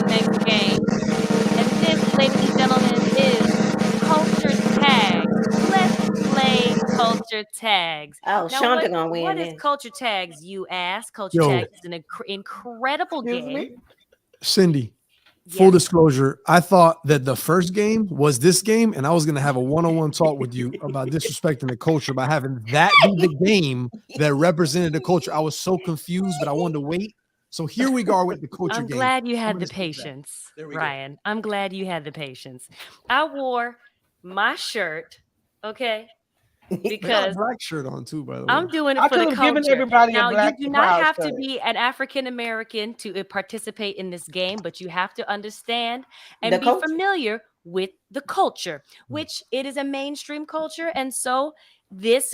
next game. And this, ladies and gentlemen, is culture tags. Let's play culture tags. Oh, Shonda gonna win. What is culture tags? You ask. Culture tags is an incredible game. Syndee, full disclosure, I thought that the first game was this game, and I was going to have a one-on-one talk with you about disrespecting the culture by having that be the game that represented the culture. I was so confused, but I wanted to wait. So here we go with the culture game. I'm glad you had the patience, Ryan. I'm glad you had the patience. I wore my shirt, okay? Because black shirt on too, by the way. I'm doing it for the culture. Now, you do not have to be an African American to participate in this game, but you have to understand and be familiar with the culture, which it is a mainstream culture, and so this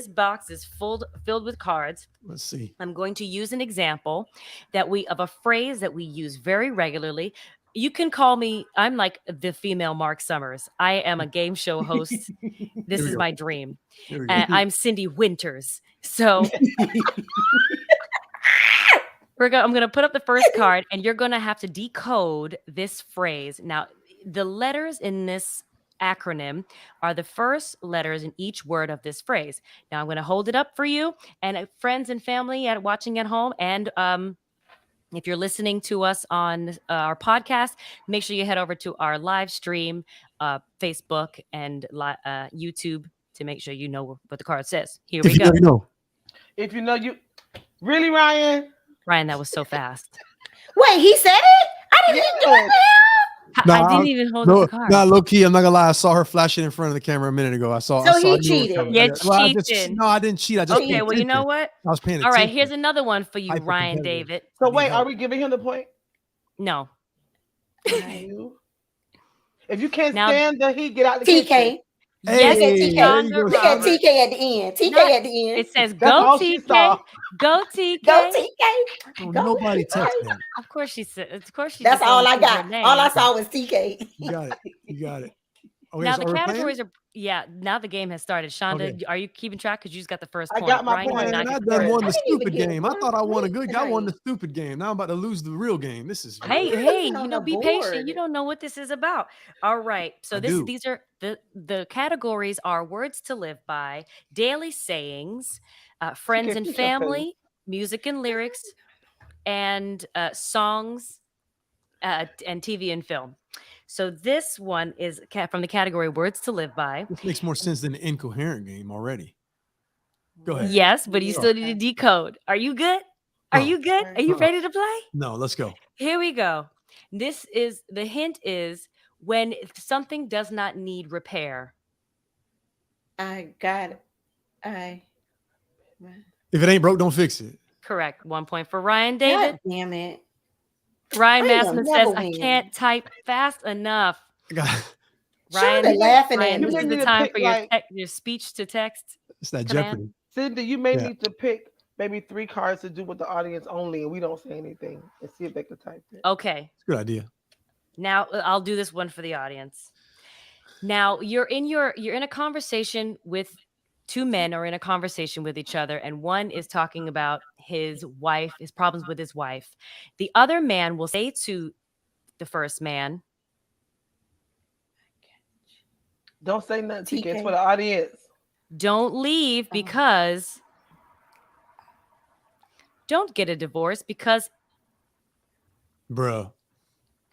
box is filled with cards. Let's see. I'm going to use an example of a phrase that we use very regularly. You can call me, I'm like the female Mark Summers. I am a game show host. This is my dream. I'm Syndee Winters. So I'm going to put up the first card and you're going to have to decode this phrase. Now, the letters in this acronym are the first letters in each word of this phrase. Now, I'm going to hold it up for you and friends and family watching at home, and if you're listening to us on our podcast, make sure you head over to our live stream, Facebook and YouTube to make sure you know what the card says. Here we go. If you know you really, Ryan, that was so fast. Wait, he said it? I didn't even do it. I didn't even hold up the card. No, low key, I'm not gonna lie. I saw her flashing in front of the camera a minute ago. I saw. He cheated. Yeah, cheating. No, I didn't cheat. I just okay. Well, you know what? I was paying attention. All right, here's another one for you, Ryan David. So wait, are we giving him the point? No. If you can't stand the heat, get out the TK. kitchen. Yes, TK. Look at TK at the end. TK at the end. It says go TK. Go TK. Go TK. Nobody text that. Of course she said. Of course she. That's all I got. All I saw was TK. You got it. You got it. Okay, now the categories are now the game has started. Shonda, are you keeping track? Because you just got the first point. I got my point. I done won the stupid game. I thought I won a good. I won the stupid game. Now I'm about to lose the real game. This is hey, be patient. You don't know what this is about. All right. So these are the categories are words to live by, daily sayings, friends and family, music and lyrics, and songs, and TV and film. So this one is from the category words to live by. This makes more sense than the incoherent game already. Go ahead. Yes, but you still need to decode. Are you good? Are you good? Are you ready to play? No, let's go. Here we go. The hint is When something does not need repair. I got it. If it ain't broke, don't fix it. Correct. 1 point for Ryan David. God damn it. Ryan I ain't gonna Massman says, never I win. can't type fast enough. Ryan Ryan, laughing Ryan, at this You is may the need to time pick, for like- your speech to text. It's that Command. Jeopardy. Cindy, you may Yeah. need to pick maybe 3 cards to do with the audience only, and we don't say anything, and see if they can type it. Okay. It's a good idea. Now I'll do this one for the audience. Now you're in a conversation with 2 men, or in a conversation with each other, and one is talking about his wife, his problems with his wife. The other man will say to the first man, Don't say nothing, TK. It's TK. for the audience. don't leave because don't get a divorce because Bruh.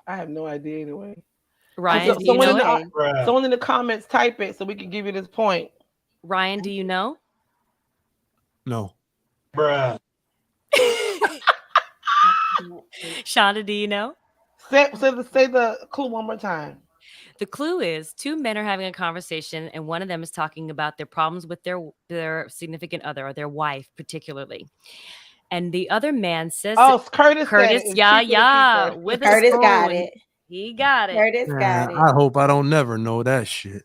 I have no idea anyway. Ryan, So- do you someone know in it? the- Someone in the comments type it so we can give you this point. Ryan, do you know? No. Shonda, do you know? Say the clue one more time. The clue is 2 men are having a conversation, and one of them is talking about their problems with their significant other, or their wife particularly. And the other man says, Oh, Curtis. Curtis, said it. It's yeah, cheaper to yeah. keep her. With a Curtis spoon. got it. He got it. Curtis got Man, it. I hope I don't never know that shit.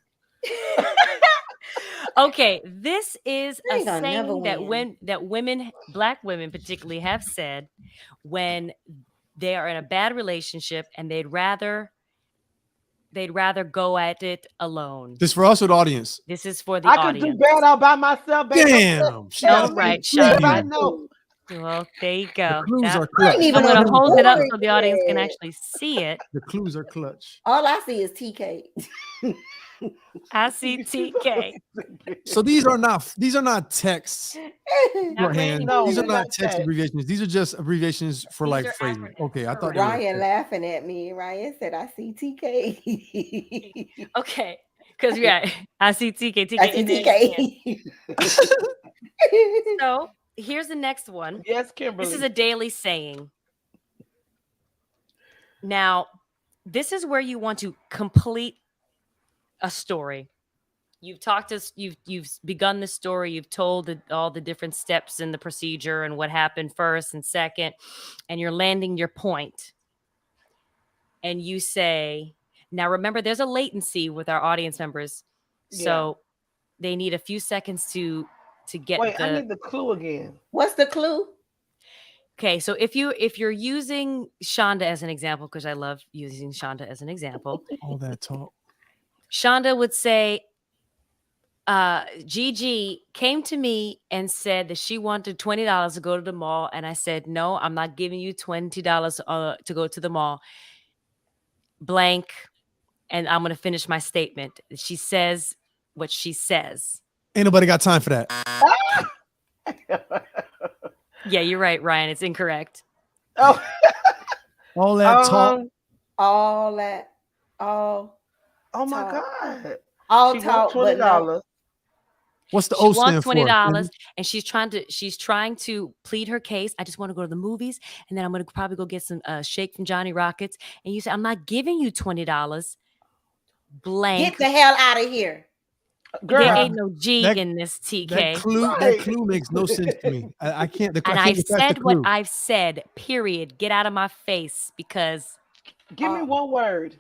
Okay, this is I a ain't gonna never saying that win. women, Black women particularly, have said when they are in a bad relationship and they'd rather go at it alone. This for us or the audience? This is for the I could audience. do bad all by myself, baby. Damn. She Tell got Oh, me, right, because Shonda. I know. Well, there you go. The clues Now, are clutch. I ain't even I'm going on to the hold it up board so the audience can yet. actually see it. The clues are clutch. All I see is TK. I see TK. So these are not texts Not shorthand. No, These are they're not not text text. abbreviations. These are just abbreviations for These like are phrasing. acronyms. Okay, I thought they were Ryan text. laughing at me. Ryan said, I see TK. Okay, because I see TK. TK. I see in there. TK. So here's the next one. Yes, Kimberly. This is a daily saying. Now, this is where you want to complete a story. You've talked us. You've begun the story. You've told all the different steps in the procedure and what happened first and second, and you're landing your point. And you say, now remember, there's a latency with our audience members, so they need a few seconds to get. Wait, I need the clue again. What's the clue? Okay, so if you're using Shonda as an example, because I love using Shonda as an example, All that talk. Shonda would say, Gigi came to me and said that she wanted $20 to go to the mall, and I said, no, I'm not giving you $20 to go to the mall. Blank, and I'm going to finish my statement. She says what she says. Ain't nobody got time for that. Yeah, you're right, Ryan. It's incorrect. Oh, All that talk. All that. All. Oh my Talk. God. All She talk, wants but no. $20. What's the She O stand wants for? $20, and she's trying to plead her case. I just want to go to the movies, and then I'm going to probably go get some shake from Johnny Rockets. And you say, I'm not giving you $20. Blank. Get the hell out of here. Girl, There ain't no G that- in this TK. That Right. clue makes no sense to me. I can't. And I I've can't detach the said what clue. I've said, period. Get out of my face, because give me one word.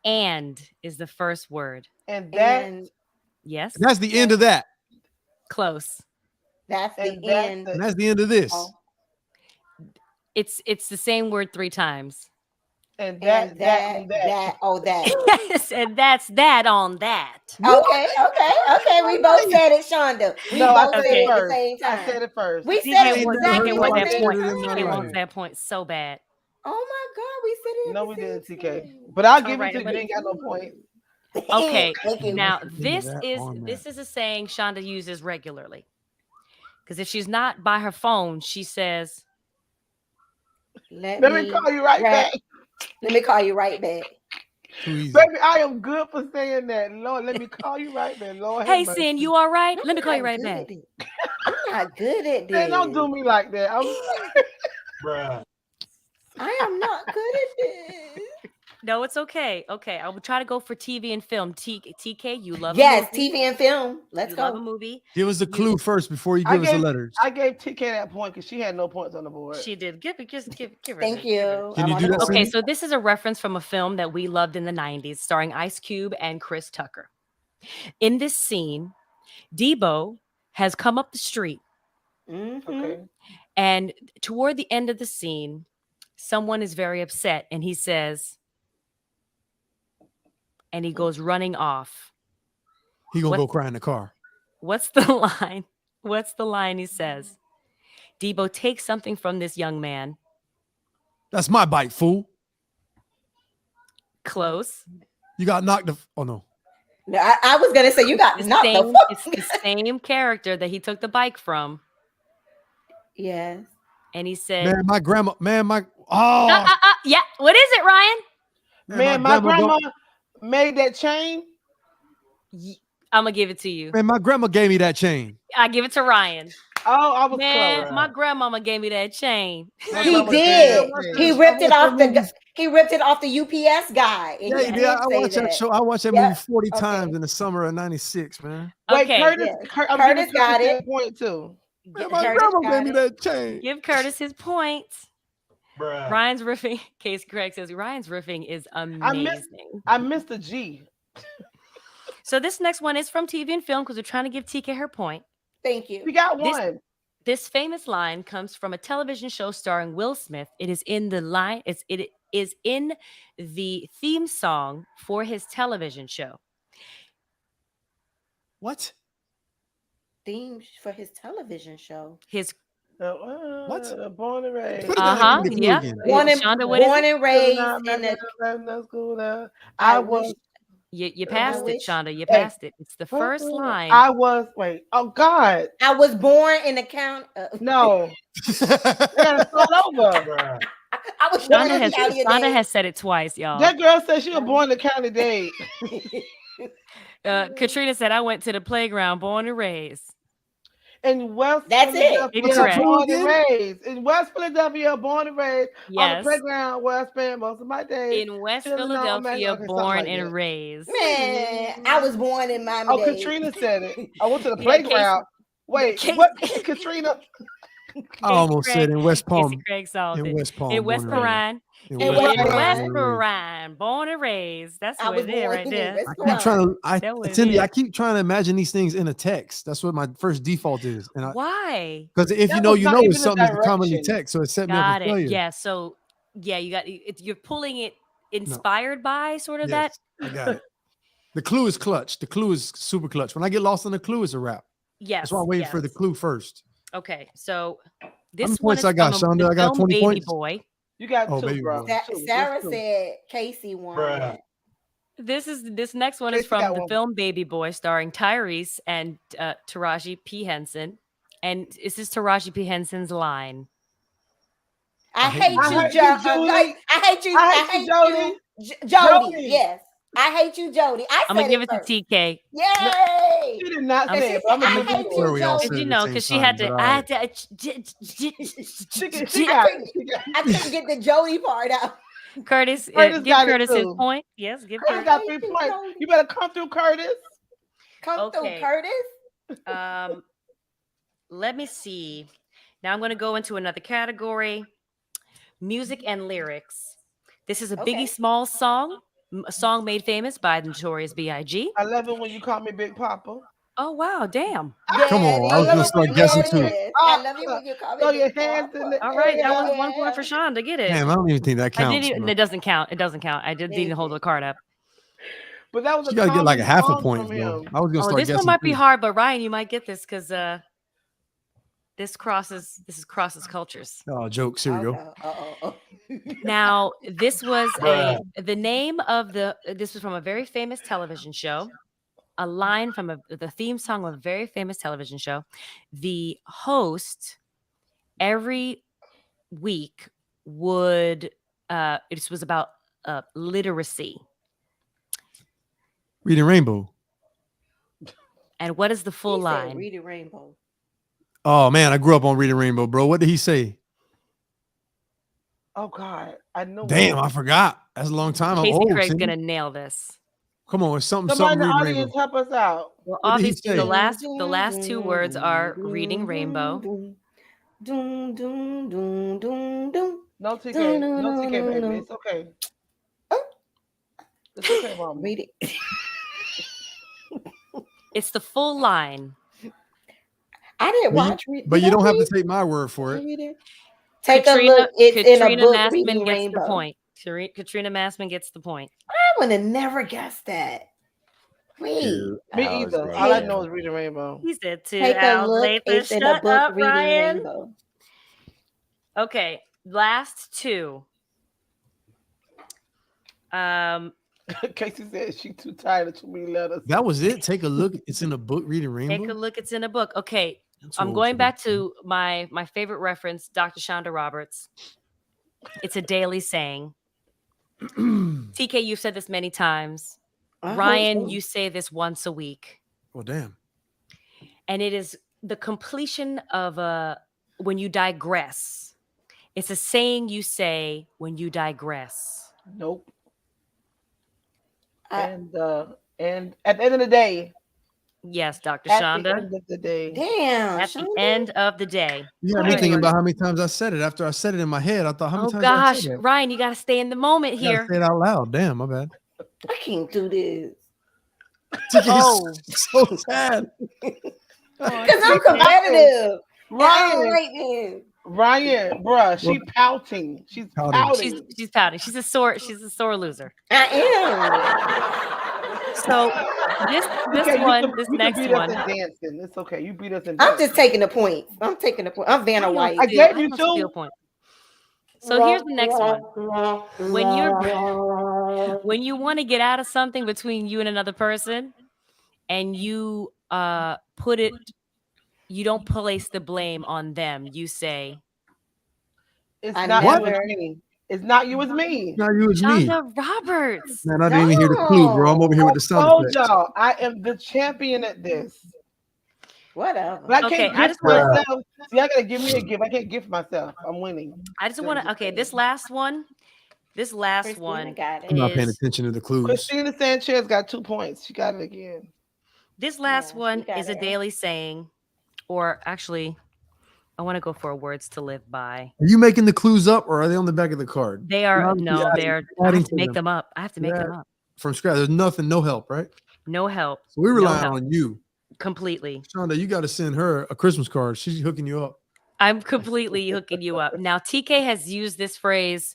and is the first word. And that And Yes? That's the end of that. Close. that's the and that's end. And that's the end of this. Oh. It's the same word 3 times. and And that. that. Yes, and that's that on that. Okay. We both said it, Shonda. We No, I both said said it it at the first. same time. I said it first. We TK said it wants exactly heard that at nobody the say same it in my TK time. life. wants that point so bad. Oh my God, we said it. At No, the we same did, TK. time. But I'll give Alright, it to you. You everybody. ain't got no point. Okay, Thank you. now Into this that on that. is a saying Shonda uses regularly. Because if she's not by her phone, she says, Let me call you right back. Let me call you right back. Too easy. Baby, I am good for saying that. Lord, let me call you right back. Lord, hey, have mercy. Sin, you all right? I'm Let me call you not right good back. at it. I'm not good at this. Man, don't do me like that. I am not good at this. No, it's okay. Okay, I will try to go for TV and film. TK, you love Yes, a movie. TV and film. Let's You go. love a movie. Give us a clue first before you give us the letters. I gave TK that point because she had no points on the board. She did. Give her. Thank you. Can you do that? Okay, Syndee? so this is a reference from a film that we loved in the 90s, starring Ice Cube and Chris Tucker. In this scene, Debo has come up the street, Okay. and toward the end of the scene, someone is very upset, and he says, and he goes running off. He gonna go cry in the car. What's the line? What's the line he says? Debo takes something from this young man. That's my bike, fool. Close. You got knocked the. Oh no. No, I was gonna say you got knocked the fuck. It's the same character that he took the bike from. Yes. And he said, Man, my grandma. Man, my. Oh. Yeah. What is it, Ryan? Man, my grandma made that chain. I'm gonna give it to you. Man, my grandma gave me that chain. I give it to Ryan. Oh, I was Man, close. my grandmama gave me that chain. He did. He ripped it off the. He ripped it off the UPS guy. Yeah, he did. I watched that show. I watched that movie 40 times in the summer of '96, man. Wait, Okay. Curtis got it. Point too. Man, my grandma gave me that chain. Give Curtis his points. Ryan's riffing. Case Craig says Ryan's riffing is amazing. I missed the G. So this next one is from TV and film because we're trying to give TK her point. Thank you. We got one. This famous line comes from a television show starring Will Smith. It is in the line. It is in the theme song for his television show. What? Theme for his television show. His what? Born and raised. Yeah. Born and raised in the. I was. You passed it, Shonda. You passed it. It's the first line. Oh God. I was born in the count. No. Gotta start over. I was born in Shonda has said it twice, y'all. That girl said she was born in County Dade. Katrina said I went to the playground, born and raised. In West Philadelphia, born and raised. In West Philadelphia, born and raised. Yes. On the playground where I spent most of my days. In West Philadelphia, born and raised. Man, I was born in Miami. Oh, Katrina said it. I went to the playground. Wait, what? Katrina? I almost said in West Palm. In West Palm. In West Perrine. In West Perrine, born and raised. That's what it is right there. I keep trying to, Syndee, I keep trying to imagine these things in a text. That's what my first default is. And why? Because if you know, it's something that's commonly text, so it set me up for failure. Yeah. So yeah, you're pulling it inspired by sort of that. I got it. The clue is clutch. The clue is super clutch. When I get lost in the clue, it's a wrap. Yes. That's why I waited for the clue first. Okay, so this how many points I got, Shonda? I got 20 points. Boy. You got two, bro. Sarah said Casey won. This next one is from the film Baby Boy, starring Tyrese and Taraji P. Henson, and this is Taraji P. Henson's line. I hate you, Jody. I hate you, Jody. Yes. I hate you, Jody. I'm gonna give it to TK. Yay! She did not say it, but I'm gonna give it to her. Did you know? Because she had to. I couldn't get the Jody part out. Curtis give Curtis his point. Yes, give Curtis got 3 points. You better come through, Curtis. Come through, Curtis. Let me see. Now I'm going to go into another category: music and lyrics. This is a Biggie Smalls song. A song made famous by the Notorious B.I.G. I love it when you call me Big Papa. Oh, wow. Damn. Come on. I was going to start guessing too. I love you when you call me Big Papa. All right. That was 1 point for Sean to get it. Damn, I don't even think that counts. It doesn't count. It doesn't count. I didn't hold the card up. But that was you got to get like a half a point, bro. I was going to start guessing. This one might be hard, but Ryan, you might get this because this crosses cultures. Oh, jokes. Here we go. Now, this was the name of this was from a very famous television show, a line from the theme song of a very famous television show. The host every week would, it was about literacy. Reading Rainbow. And what is the full line? Reading Rainbow. Oh man, I grew up on Reading Rainbow, bro. What did he say? Oh God, I know. Damn, I forgot. That's a long time. I'm Casey old. Craig's Cindy. gonna nail this. Come on, it's something, Somebody in something. the Reading audience Rainbow. help us out. Well, What did he obviously say? the last two words are reading rainbow. Doom, doom, doom, doom, doom. No TK, no TK, baby. It's okay. It's okay, mama. Read it. It's the full line. I didn't But you- watch. But you don't have to take my word for it. Read it. Take a look. It's in a book. Massman Reading gets Rainbow. the point. Katrina Massman gets the point. I would have never guessed that. Wait. Dude, Me either. All I know is reading rainbow. He said 2 Take a hours look. later. It's in a Shut book. up, Reading Ryan. Rainbow. Okay, last two. Casey said she's too tired of too many letters. That was it. Take a look. It's in a book. Reading Rainbow. Take a look. It's in a book. Okay, That's I'm old going school. back to my favorite reference, Dr. Shonda Roberts. It's a daily saying. TK, you've said this many times. Ryan, you say this once a week. Well, damn. And it is the completion of when you digress. It's a saying you say when you digress. Nope. And at the end of the day. Yes, Dr. At Shonda. the end of the day. Damn. At the end of the day. You had me thinking about how many times I said it. After I said it in my head, I thought, how many times did I gosh, say that? Ryan, you got to stay in the moment I gotta here. say it out loud. Damn, my bad. I can't do this. Oh. So sad. Because I'm competitive. Ryan, bruh, she pouting. She's pouting. She's pouting. She's a sore loser. I am. So this next beat one. us in dancing. It's okay. You beat us in dancing. I'm just taking the points. I'm taking the point. I'm Vanna White. I gave you two. So here's the next one. When you want to get out of something between you and another person, and you you don't place the blame on them. You say, "It's not you, it's me. It's not you, it's me." Not you, it's me. Shonda Roberts. Man, I didn't even hear the clue, bro. I'm over here with the sound told effects. y'all, I am the champion at this. Whatever. But I can't gift myself. See, I gotta give me a gift. I can't gift myself. I'm winning. I just want to. Okay, this last one. Christina got it. I'm not paying attention to the clues. Christina Sanchez got 2 points. She got it again. This last one is a daily saying, or actually, I want to go for words to live by. Are you making the clues up, or are they on the back of the card? They are they're. I have to make them up. I have to make them up from scratch. There's nothing, no help, right? No help. So we rely on you completely. Shonda, you got to send her a Christmas card. She's hooking you up. I'm completely hooking you up. Now, TK has used this phrase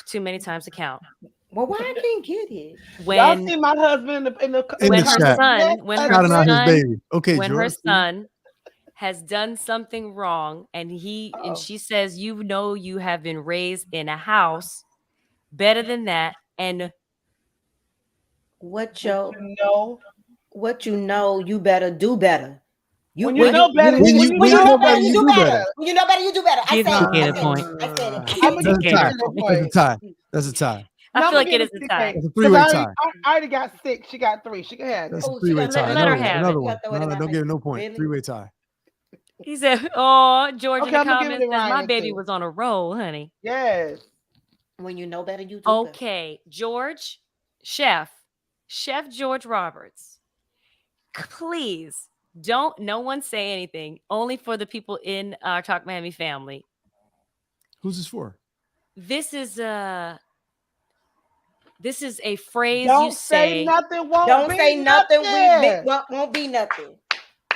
too many times to count. Well, why I can't get it? When y'all see my husband in the when her son has done something wrong, and she says, you know, you have been raised in a house better than that, and what you know, you better do better. When you know better, you do better. When you know better, you do better. I said it. That's a tie. I feel like it is a tie. It's a three-way tie. I already got 6. She got 3. She can have it. That's a three-way tie. Let her have another one. No, don't give her no point. Really? Three-way tie. He said, "Oh, George in the I'm comments says my baby was on a roll, honey." Yes. When you know better, you do okay, better. George, Chef George Roberts, please don't no one say anything. Only for the people in our Talk Miami family. Who's this for? This is a phrase don't you say. Nothing, don't say nothing. Won't be nothing.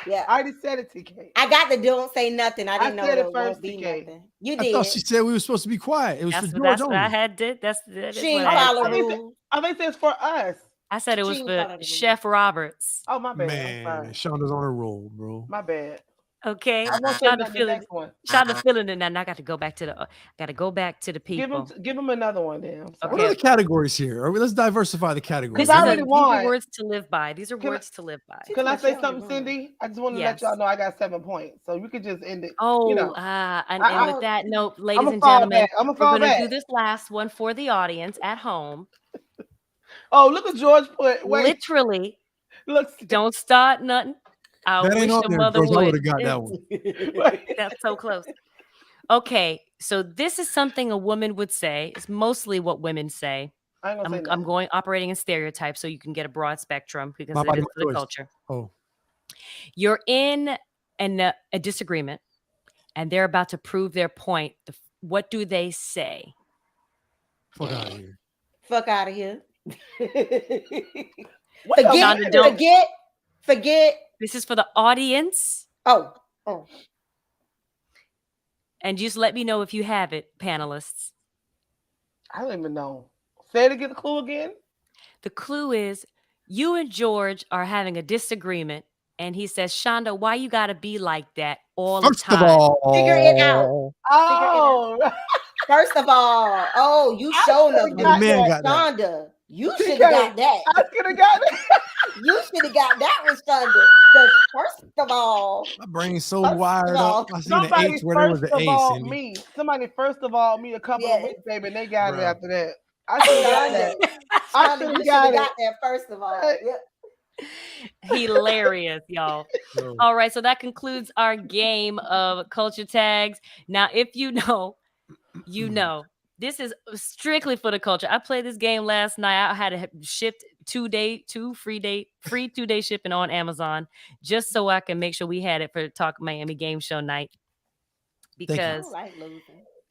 Yeah, I already said it, TK. I got the don't say nothing. I didn't know said it first, won't be TK. nothing. You did. I thought she said we were supposed to be quiet. It was for George that's only. what I had did. That she ain't follow rules. I think it's for us. I said it was for Chef Roberts. Oh, my bad. Man, Shonda's on a roll, bro. My bad. Okay, Shonda feeling it, and I got to go back to the. people. Give him another one, then. Okay. What are the categories here? Let's diversify the categories. These are words to live by. These are words to live by. Can I say something, Cindy? I just want to let y'all know I got 7 points, so you could just end it. Oh, you know. and with that note, ladies and gentlemen, we're going to do this last one for the audience at home. Oh, look at George put. Wait. Literally, look. Don't start nothing. I wish your mother would. Got that one. That's so close. Okay, So this is something a woman would say. It's mostly what women say. I ain't gonna say I'm nothing. going operating in stereotypes so you can get a broad spectrum because My it body, is my for the choice. culture. Oh, You're in a disagreement and they're about to prove their point. What do they say? fuck out of here. Fuck out of here. What the Shonda, minute? don't- Forget. This is for the audience. Oh. And just let me know if you have it, panelists. I don't even know. Say it again. The clue again. The clue is you and George are having a disagreement. And he says, Shonda, why you got to be like that all the First of time? all, Figure it out. Oh, First of all, you I showing should've up. got man that. got that. Shonda, you should have got that. I could have got it. You should have got that with Shonda. Because first of all, My brain's so First of wired all, up. I seen the Somebody H where there was first the of A, all Cindy. me. Somebody first of all me a couple of Yes. weeks, baby, and they got it Bruh. after that. I should have got Shonda, that. I Shonda, should you have should got have it. got that first of all. Hey. Yep. Hilarious, y'all. Yo, All right, so that concludes our game of culture tags. Now, if you know, you know. This is strictly for the culture. I played this game last night. I had it shipped free 2-day shipping on Amazon just so I can make sure we had it for Talk Miami game show night. you. I Because don't like losing.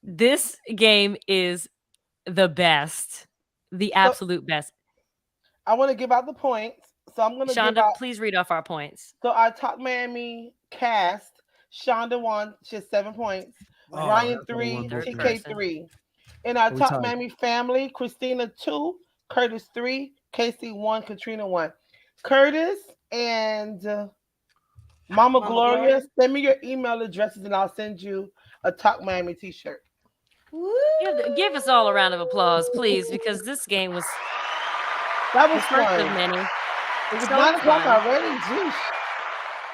this game is the best, the absolute best. I want to give out the points. So I'm gonna give Shonda, out. please read off our points. So our Talk Miami cast, Shonda won, she has 7 points. Oh, Ryan that's what I 3, wanted Third to do. TK person. 3. In our We Talk tied. Miami family, Christina 2, Curtis 3, Casey 1, Katrina 1. Curtis and Mama Mama Gloria, Gloria. send me your email addresses and I'll send you a Talk Miami t-shirt. Woo. Give us all a round of applause, please, because this game was That the was first fun. of many. It was So 9 o'clock fun. already. Jeez.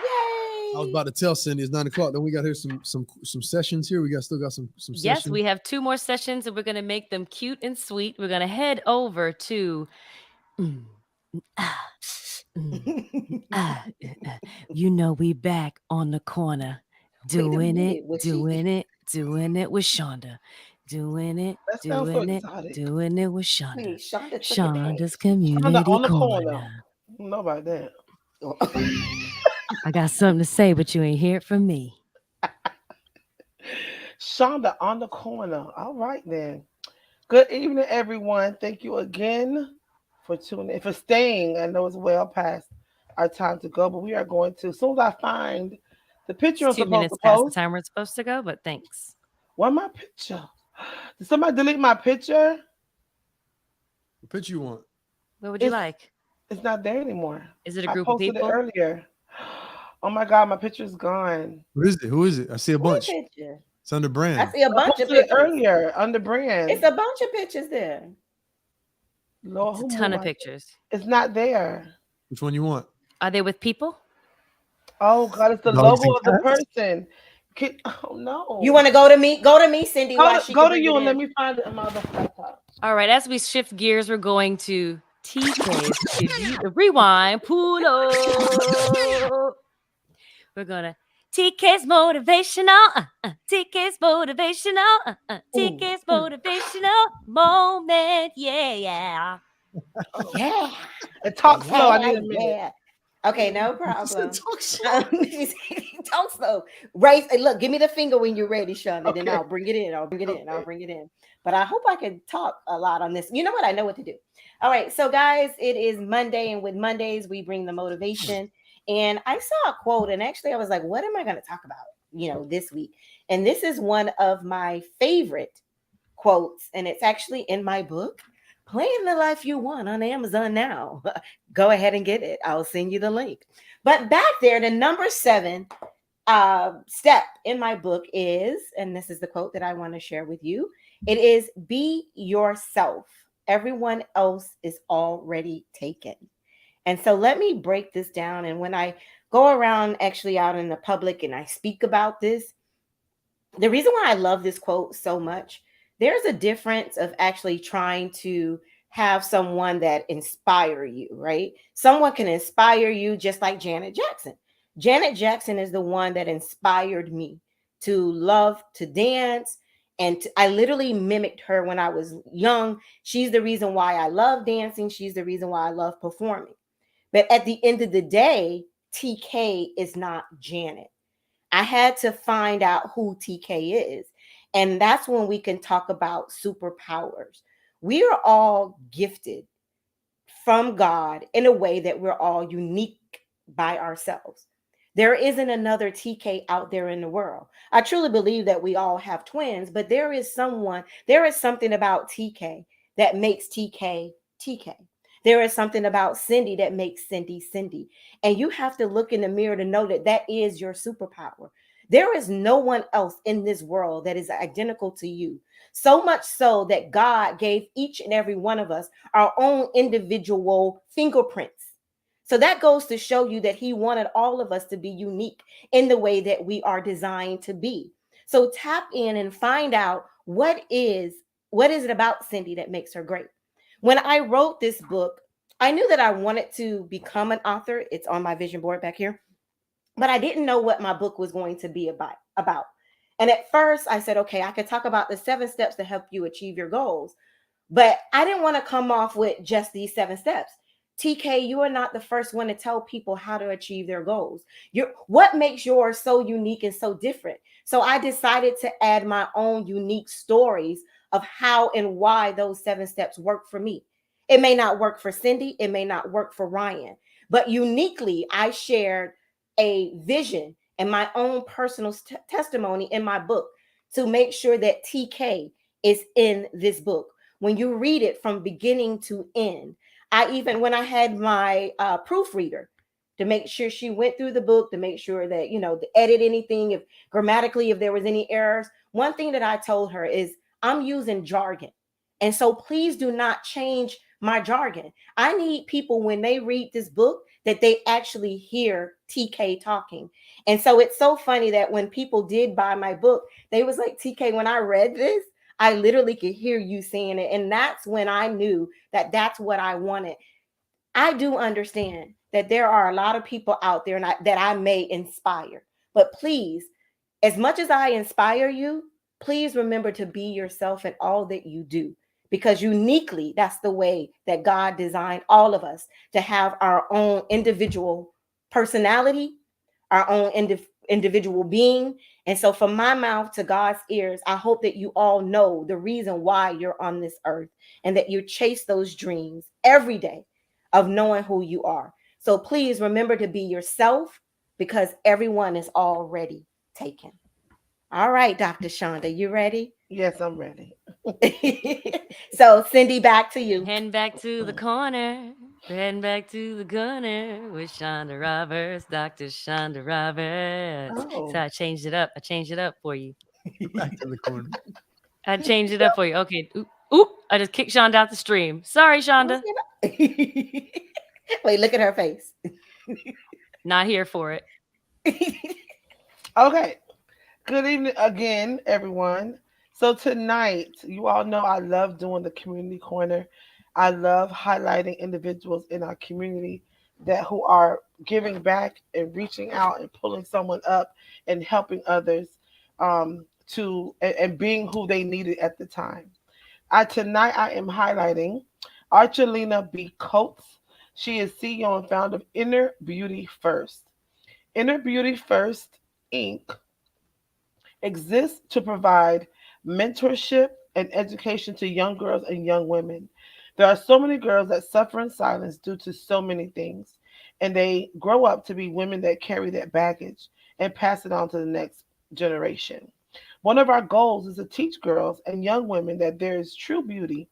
Yay. I was about to tell Cindy it's 9 o'clock. Then we got here some sessions here. We still got some Yes, sessions. we have 2 more sessions and we're going to make them cute and sweet. We're going to head over to you know we back on the corner doing minute, it was she- doing it with Shonda. Doing it That sounds so doing it exotic. doing it with Shonda. Wait, Shonda took it Shonda's Shonda community on the corner. corner. I don't know about that. down. I got something to say, but you ain't hear it from me. Shonda on the corner. All right then. Good evening, everyone. Thank you again for tuning in, for staying. I know it's well past our time to go, but we are going to, as soon as I find the picture I'm It's 2 supposed minutes to past the post. time we're supposed to go, but thanks. Where's my picture? Did somebody delete my picture? What picture you want? What would you It's- like? It's not there anymore. Is it a I group of posted people? it earlier. Oh my God, my picture's gone. What is it? Who is it? I see a What bunch. picture? It's under brand. I see a I bunch of posted it pictures. earlier under brand. It's a bunch of pictures there. Lord, It's who a ton moved of my- pictures. It's not there. Which one you want? Are they with people? Oh God, it's the Dogs logo and of the cats? person. Oh no. You want to go to me? Go to me, Cindy. While she go can to bring you it and let in. me find it on my other laptop. All right, as we shift gears, we're going to TK's rewind, pull up. We're gonna TK's motivational, TK's motivational, TK's motivational moment. Yeah. Yeah. And talk slow. I Yeah, need a minute. yeah. Okay, no problem. Talk slow. Talk slow. Raise. Look, give me the finger when you're ready, Shonda. Then Okay. I'll bring it in. I'll bring it in. I'll Okay. bring it in. But I hope I can talk a lot on this. You know what? I know what to do. All right. So, guys, it is Monday, and with Mondays, we bring the motivation. And I saw a quote, and actually, I was like, what am I going to talk about, this week? And this is one of my favorite quotes, and it's actually in my book, Playing the Life You Want, on Amazon now. Go ahead and get it. I'll send you the link. But back there, the number 7 step in my book is, and this is the quote that I want to share with you, it is, be yourself. Everyone else is already taken. And so let me break this down. And when I go around actually out in the public and I speak about this, the reason why I love this quote so much, there's a difference of actually trying to have someone that inspire you, right? Someone can inspire you just like Janet Jackson. Janet Jackson is the one that inspired me to love to dance And I literally mimicked her when I was young. She's the reason why I love dancing. She's the reason why I love performing. But at the end of the day, TK is not Janet. I had to find out who TK is. And that's when we can talk about superpowers. We are all gifted from God in a way that we're all unique by ourselves. There isn't another TK out there in the world. I truly believe that we all have twins, but there is something about TK that makes TK TK. There is something about Syndee that makes Syndee Syndee. And you have to look in the mirror to know that that is your superpower. There is no one else in this world that is identical to you. So much so that God gave each and every one of us our own individual fingerprints. So that goes to show you that he wanted all of us to be unique in the way that we are designed to be. So tap in and find out what is it about Syndee that makes her great. When I wrote this book, I knew that I wanted to become an author. It's on my vision board back here. But I didn't know what my book was going to be about. And at first I said, okay, I could talk about the 7 steps to help you achieve your goals. But I didn't want to come off with just these 7 steps. TK, you are not the first one to tell people how to achieve their goals. What makes yours so unique and so different? So I decided to add my own unique stories of how and why those 7 steps work for me. It may not work for Syndee, it may not work for Ryan, but uniquely, I shared a vision and my own personal testimony in my book to make sure that TK is in this book. When you read it from beginning to end, when I had my proofreader to make sure she went through the book to make sure that, to edit anything, if grammatically, if there was any errors. One thing that I told her is I'm using jargon. And so please do not change my jargon. I need people when they read this book that they actually hear TK talking. And so it's so funny that when people did buy my book, they was like, TK, when I read this, I literally could hear you saying it. And that's when I knew that that's what I wanted. I do understand that there are a lot of people out there that I may inspire. But please, as much as I inspire you, please remember to be yourself in all that you do. Because uniquely, that's the way that God designed all of us to have our own individual personality, our own individual being. And so from my mouth to God's ears, I hope that you all know the reason why you're on this earth and that you chase those dreams every day of knowing who you are. So please remember to be yourself because everyone is already taken. All right, Dr. Shonda, you ready? Yes, I'm ready. So Syndee, back to you. Heading back to the corner. We're heading back to the corner with Shonda Roberts, Dr. Shonda Roberts. So Oh, I changed it up. I changed it up for you. Back to the corner. I changed it up for you. Okay. Oop. I just kicked Shonda out the stream. Sorry, Shonda. Wait, look at her face. Not here for it. okay. Good evening again, everyone. So tonight, you all know I love doing the community corner. I love highlighting individuals in our community that who are giving back and reaching out and pulling someone up and helping others and being who they needed at the time. Tonight I am highlighting Archelina B. Coates. She is CEO and founder of Inner Beauty First. Inner Beauty First Inc. exists to provide mentorship and education to young girls and young women. There are so many girls that suffer in silence due to so many things, and they grow up to be women that carry that baggage and pass it on to the next generation. One of our goals is to teach girls and young women that there is true beauty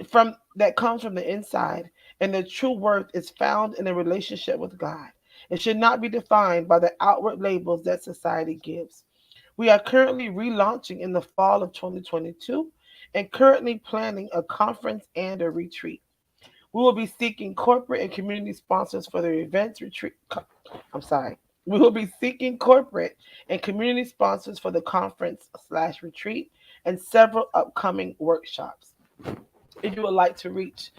from that comes from the inside, and the true worth is found in a relationship with God. It should not be defined by the outward labels that society gives. We are currently relaunching in the fall of 2022 and currently planning a conference and a retreat. We will be seeking corporate and community sponsors for the events retreat. I'm sorry. We will be seeking corporate and community sponsors for the conference/retreat and several upcoming workshops. If you would like to reach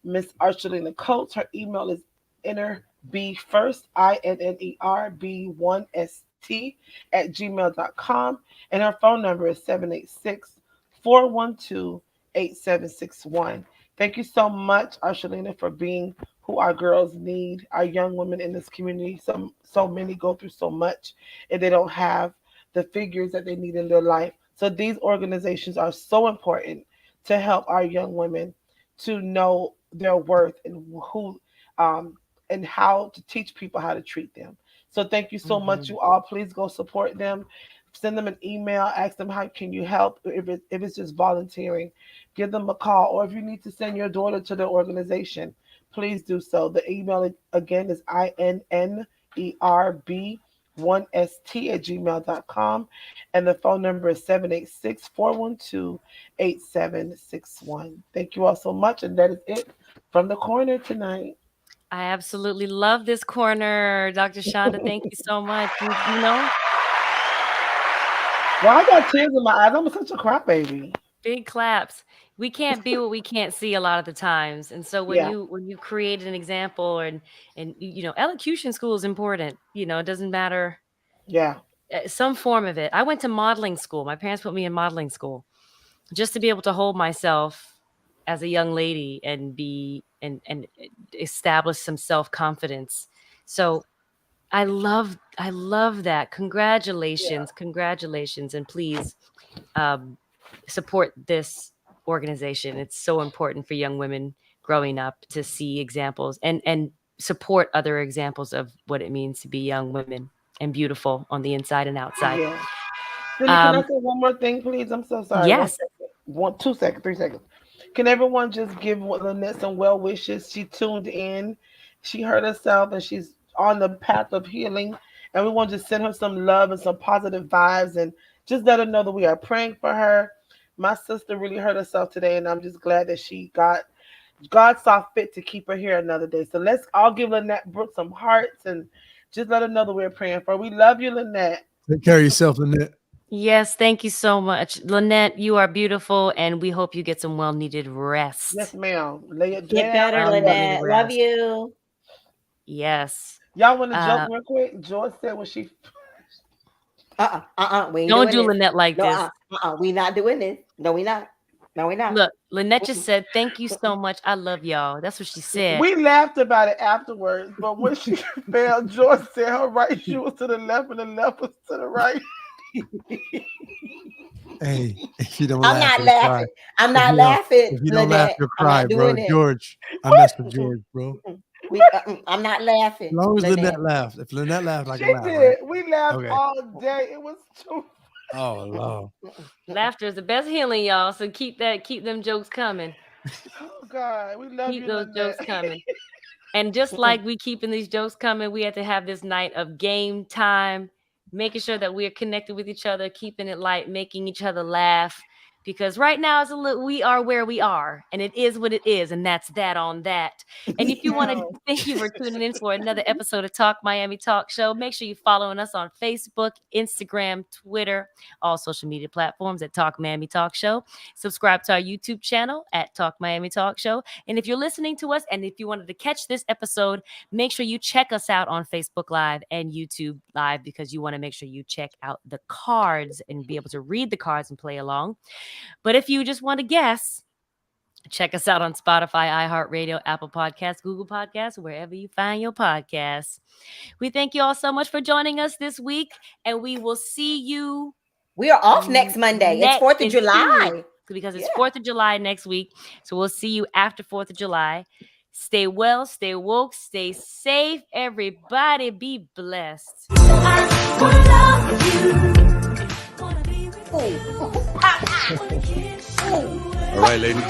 Miss Archelina Coates, her email is innerbfirst, INNERB1ST @gmail.com. And her phone number is 786-412-8761. Thank you so much, Archelina, for being who our girls need, our young women in this community. So many go through so much and they don't have the figures that they need in their life. So these organizations are so important to help our young women to know their worth and who um, and how to teach people how to treat them. So thank you so much, Mhm. you all. Please go support them. Send them an email. Ask them how can you help. If it's just volunteering, give them a call. Or if you need to send your daughter to the organization, please do so. The email again is innerb1st@gmail.com. And the phone number is 786-412-8761. Thank you all so much. And that is it from the corner tonight. I absolutely love this corner, Dr. Shonda. Thank you so much. You know, Well, I got tears in my eyes. I'm such a crybaby. big claps. We can't be what we can't see a lot of the times. And so Yeah, when you create an example and elocution school is important. It doesn't matter yeah, some form of it. I went to modeling school. My parents put me in modeling school just to be able to hold myself as a young lady and be and establish some self-confidence. So I love that. yeah, Congratulations, and please um, support this organization. It's so important for young women growing up to see examples and support other examples of what it means to be young women and beautiful on the inside and outside. yeah. Cindy, can I Um, say one more thing, please? I'm so sorry. One yes, second. 2 seconds, 3 seconds. Can everyone just give Lynette some well wishes? She tuned in. She hurt herself and she's on the path of healing. And we want to just send her some love and some positive vibes and just let her know that we are praying for her. My sister really hurt herself today, and I'm just glad that God saw fit to keep her here another day. So let's all give Lynette Brooks some hearts and just let her know that we're praying for her. We love you, Lynette. Take care of yourself, Lynette. yes, thank you so much, Lynette. You are beautiful, and we hope you get some well-needed Yes, rest. ma'am. Lay it Get down. better, Well-needed Lynette. Love rest. you. Yes. Y'all want to joke Uh, real quick? George said when she. We ain't don't doing do this. Lynette like No, this. we not doing this. No, we not. No, we not. Look, Lynette just Mm-mm. said, "Thank you so much. I love y'all." That's what she said. We laughed about it afterwards, but when she fell, George said her right shoe was to the left and the left was to the right. Hey, if you don't I'm laugh, not you'll cry. laughing. I'm If not you don't, laughing, if you don't laugh, Lynette. you'll I'm cry, not bro. doing it. George, I messed with Mm-mm, George, bro. mm-mm. I'm not As laughing, long as Lynette. Lynette laughed. If Lynette laughed, I She can laugh, right? did. We laughed Okay. all day. It was too. Oh, Lord. Laughter is the best healing, y'all. So keep them jokes coming. Oh God, we love Keep you, those jokes Lynette. coming. And just like we keeping these jokes coming, we had to have this night of game time, making sure that we're connected with each other, keeping it light, making each other laugh. Because right now we are where we are, and it is what it is, and that's that on that. And if you want to, No. thank you for tuning in for another episode of Talk Miami Talk Show. Make sure you're following us on Facebook, Instagram, Twitter, all social media platforms at Talk Miami Talk Show. Subscribe to our YouTube channel at Talk Miami Talk Show. And if you're listening to us and if you wanted to catch this episode, make sure you check us out on Facebook Live and YouTube Live because you want to make sure you check out the cards and be able to read the cards and play along. But if you just want to guess, check us out on Spotify, iHeartRadio, Apple Podcasts, Google Podcasts, wherever you find your podcasts. We thank you all so much for joining us this week, and we will see you We are off next Monday. It's 4th of in 2 July. weeks because it's Yeah. 4th of July next week. So we'll see you after 4th of July. Stay well, stay woke, stay safe. Everybody be blessed. All right, ladies.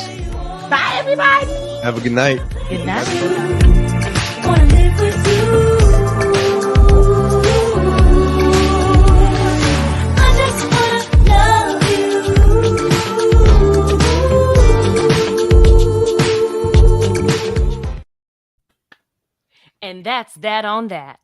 Bye, everybody. Have a good night. Good night. Wanna live with you. I just wanna love you. And that's that on that.